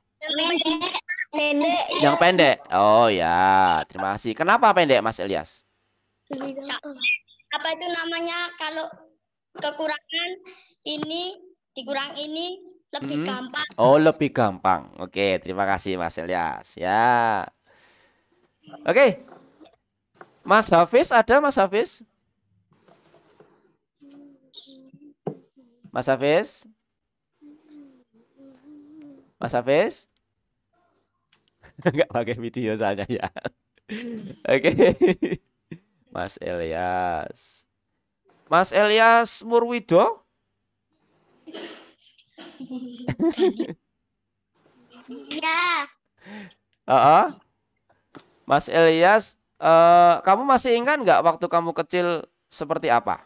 Yang pendek. Oh ya, terima kasih. Kenapa pendek, Mas Elias? Apa itu namanya kalau kekurangan ini dikurang ini lebih gampang. Oh, lebih gampang. Oke, terima kasih Mas Elias. Ya. Oke. Mas Hafiz ada Mas Hafiz? Mas Hafiz? Mas Hafiz? Enggak pakai video soalnya ya. Oke. Mas Elias. Mas Elias Murwido? Ya. Mas Elias, kamu masih ingat nggak waktu kamu kecil seperti apa?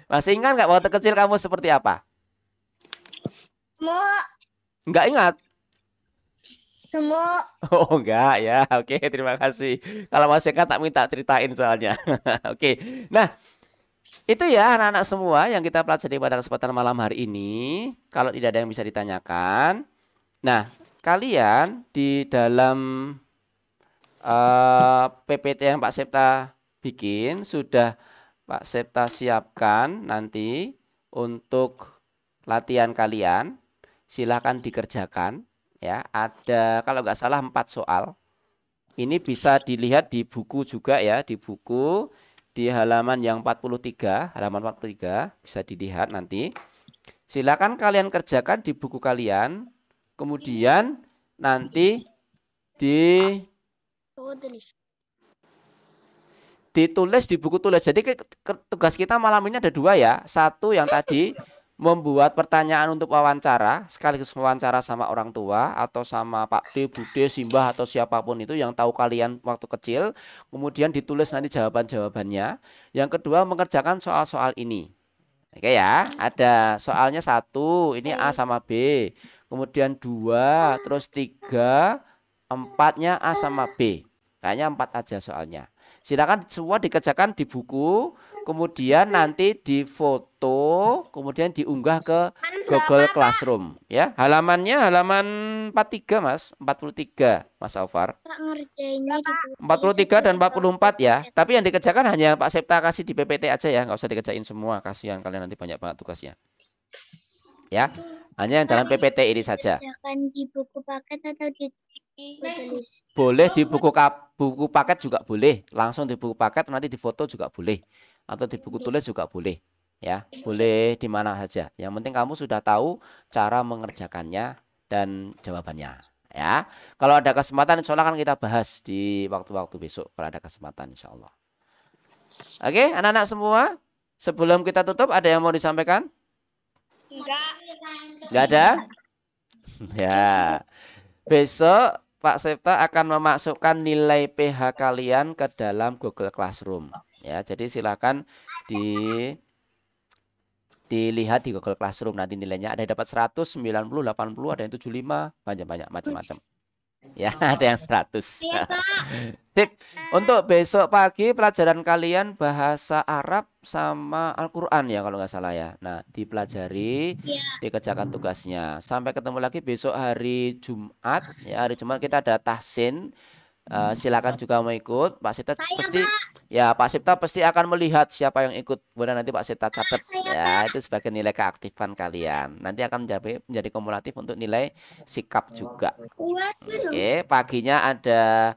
Masih ingat nggak waktu kecil kamu seperti apa? Nggak ingat? Gemuk. Oh enggak ya, oke terima kasih. Kalau masih kan tak minta ceritain soalnya. Oke, nah itu ya anak-anak semua yang kita pelajari pada kesempatan malam hari ini. Kalau tidak ada yang bisa ditanyakan, nah kalian di dalam PPT yang Pak Septa bikin sudah Pak Septa siapkan nanti untuk latihan kalian. Silakan dikerjakan. Ya, ada kalau nggak salah 4 soal. Ini bisa dilihat di buku juga ya, di buku di halaman yang 43, halaman 43 bisa dilihat nanti. Silakan kalian kerjakan di buku kalian. Kemudian nanti ditulis di buku tulis. Jadi tugas kita malam ini ada 2 ya. Satu yang tadi membuat pertanyaan untuk wawancara, sekaligus wawancara sama orang tua atau sama Pak D, Bude, Simbah atau siapapun itu yang tahu kalian waktu kecil. Kemudian ditulis nanti jawaban-jawabannya. Yang kedua mengerjakan soal-soal ini. Oke ya, ada soalnya 1, ini A sama B. Kemudian 2, terus 3, 4-nya A sama B. Kayaknya 4 aja soalnya. Silakan semua dikerjakan di buku, kemudian nanti difoto, kemudian diunggah ke Google Classroom. Ya, halamannya halaman 43 Mas, 43 Mas Alvar. 43 dan 44 ya. Tapi yang dikerjakan hanya Pak Septa kasih di PPT aja ya, nggak usah dikerjain semua. Kasihan kalian nanti banyak banget tugasnya. Ya, hanya yang dalam PPT ini saja. Di buku paket atau di boleh di buku paket juga boleh, langsung di buku paket nanti difoto juga boleh, atau di buku tulis juga boleh ya, boleh di mana saja. Yang penting kamu sudah tahu cara mengerjakannya dan jawabannya ya. Kalau ada kesempatan insya Allah kan kita bahas di waktu-waktu besok kalau ada kesempatan insya Allah. Oke anak-anak semua, sebelum kita tutup ada yang mau disampaikan? Enggak ada? Ya, besok Pak Septa akan memasukkan nilai PH kalian ke dalam Google Classroom. Ya, jadi silakan dilihat di Google Classroom nanti nilainya. Ada yang dapat 100, 90, 80, ada yang 75, banyak-banyak macam-macam. Ya, ada yang 100. Sip. Untuk besok pagi pelajaran kalian bahasa Arab sama Al-Quran ya kalau nggak salah ya. Nah, dipelajari, dikerjakan tugasnya. Sampai ketemu lagi besok hari Jumat. Ya, hari Jumat kita ada tahsin. Silakan juga mau ikut. Pak Septa pasti ya Pak Septa pasti akan melihat siapa yang ikut. Kemudian nanti Pak Septa catat ya, itu sebagai nilai keaktifan kalian. Nanti akan menjadi kumulatif untuk nilai sikap juga. Oke, paginya ada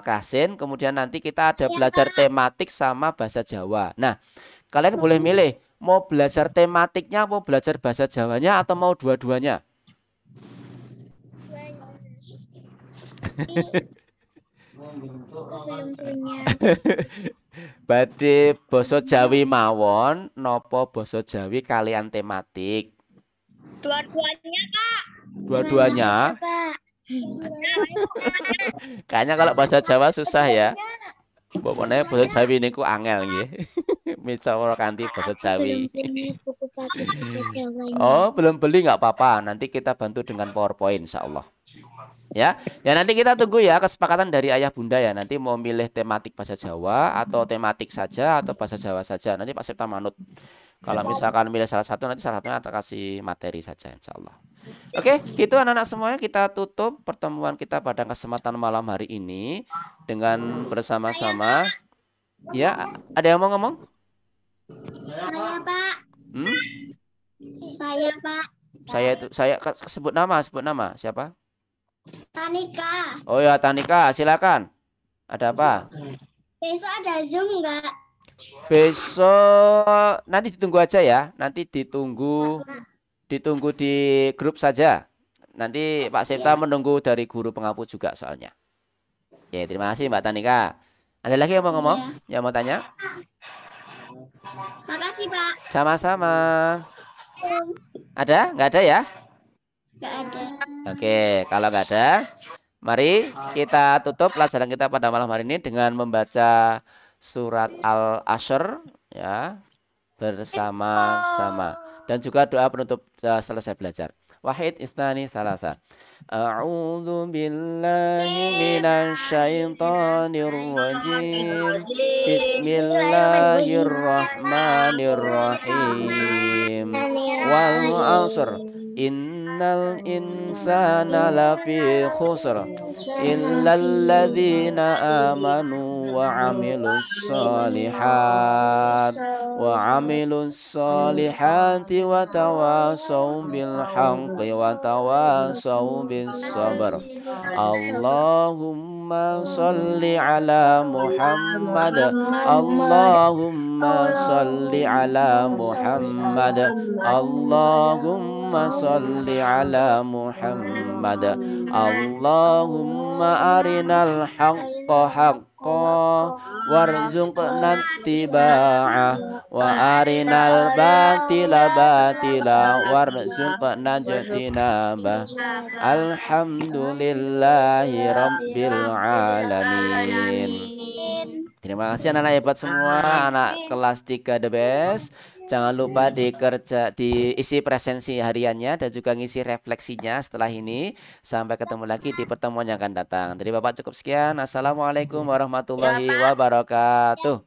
kasin, kemudian nanti kita ada belajar tematik sama bahasa Jawa. Nah, kalian boleh milih mau belajar tematiknya, mau belajar bahasa Jawanya, atau mau dua-duanya. Badhe basa Jawi mawon nopo basa Jawi kalian tematik? Dua-duanya, Kak. Dua-duanya? Kayaknya kalau bahasa Jawa susah ya. Pokoknya bahasa Jawi niku angel nggih. Micara kanthi bahasa Jawi. Oh, belum beli nggak apa-apa. Nanti kita bantu dengan PowerPoint insyaallah. Ya nanti kita tunggu ya kesepakatan dari ayah bunda ya. Nanti mau milih tematik bahasa Jawa atau tematik saja atau bahasa Jawa saja. Nanti Pak Septa manut. Kalau misalkan milih salah satu, nanti salah satunya akan kasih materi saja insya Allah. Oke, gitu anak-anak semuanya, kita tutup pertemuan kita pada kesempatan malam hari ini dengan bersama-sama. Ya, ada yang mau ngomong? Saya Pak. Saya Pak. Saya sebut nama siapa? Tanika. Oh ya, Tanika, silakan. Ada apa? Besok ada Zoom enggak? Besok nanti ditunggu aja ya. Nanti ditunggu di grup saja. Nanti Pak Septa menunggu dari guru pengampu juga soalnya. Ya, terima kasih Mbak Tanika. Ada lagi yang mau ngomong? Yang mau tanya? Makasih Pak. Sama-sama. Ada? Nggak ada ya? Nggak ada. Oke, kalau nggak ada, mari kita tutup pelajaran kita pada malam hari ini dengan membaca surat Al-Ashr ya bersama-sama dan juga doa penutup selesai belajar. Wahid, isnani, salasa. A'udzu billahi minasy syaithanir rajim. Bismillahirrahmanirrahim. Wal 'ashr. Innal insana lafi khusr illal ladzina amanu wa 'amilus solihati wa tawasaw bil haqqi wa tawasaw bis sabr. Allahumma shalli ala Muhammad. Allahumma shalli ala Muhammad. Allahumma shalli ala Muhammad. Allahumma arinal haqqa haqqan warzuqna ittiba'ah wa arinal batila batila warzuqna ijtinabah. Alhamdulillahi rabbil alamin. Terima kasih anak-anak hebat semua, anak kelas 3 the best. Jangan lupa diisi presensi hariannya dan juga ngisi refleksinya setelah ini. Sampai ketemu lagi di pertemuan yang akan datang. Dari Bapak cukup sekian. Assalamualaikum warahmatullahi wabarakatuh.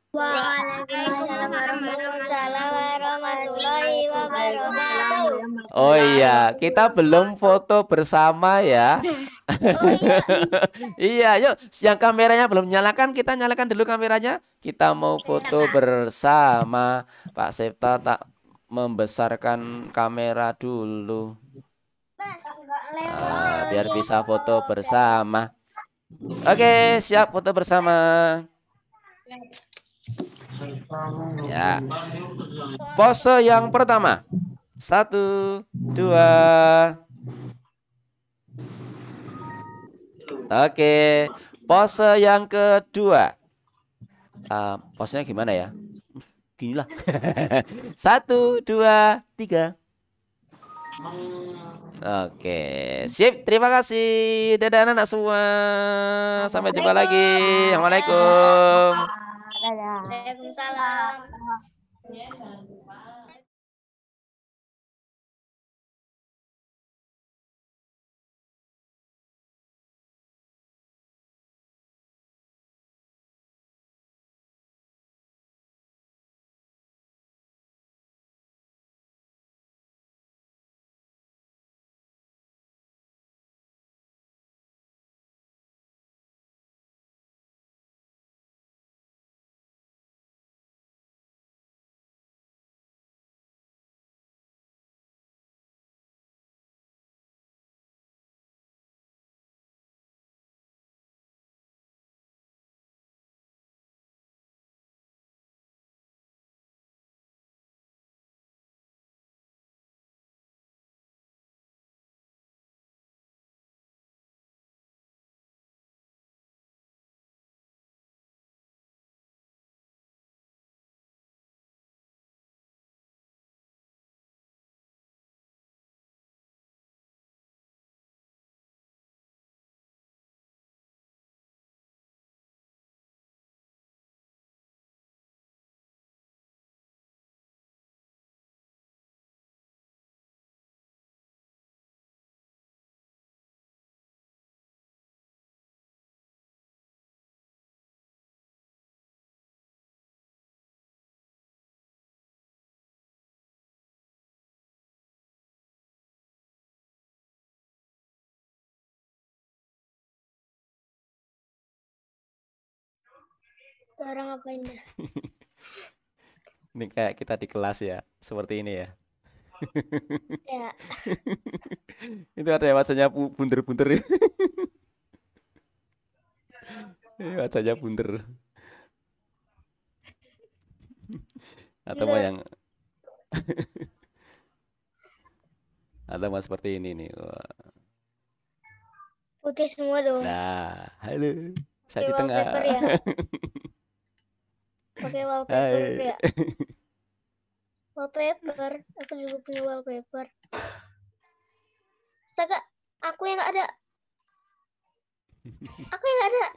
Waalaikumsalam warahmatullahi wabarakatuh. Oh iya, kita belum foto bersama ya. Iya, yuk. Yang kameranya belum nyalakan, kita nyalakan dulu kameranya. Kita mau foto bersama. Pak Septa tak membesarkan kamera dulu. Biar bisa foto bersama. Oke, siap foto bersama. Ya. Pose yang pertama. 1, 2. Oke. Pose yang kedua. Posenya gimana ya? Gini lah. 1, 2, 3. Oke, sip. Terima kasih. Dadah anak semua. Sampai jumpa lagi. Assalamualaikum. Waalaikumsalam. Orang ngapain dah? Ini kayak kita di kelas ya, seperti ini ya. Ya. Itu ada wajahnya bunder-bunder. Wajahnya bunder. Atau mau yang atau mau seperti ini nih. Wah. Putih semua dong. Nah, halo. Saya di Pakai tengah. wallpaper ya? Pakai wallpaper ya? Wallpaper. Aku juga punya wallpaper. Astaga, aku yang nggak ada. Aku yang nggak ada.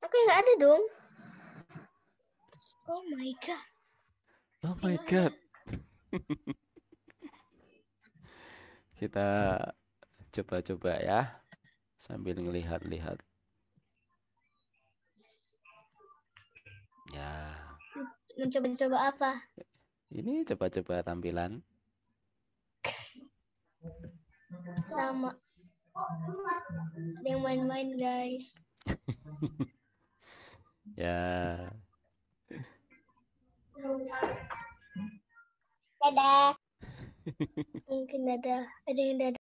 Aku yang nggak ada dong. Oh my god. Oh my god. Kita coba-coba ya, sambil ngelihat-lihat. Ya. Mencoba-coba apa? Ini coba-coba tampilan. Sama. Ada yang main-main, guys. Ya. Dadah. Mungkin ada yang dadah.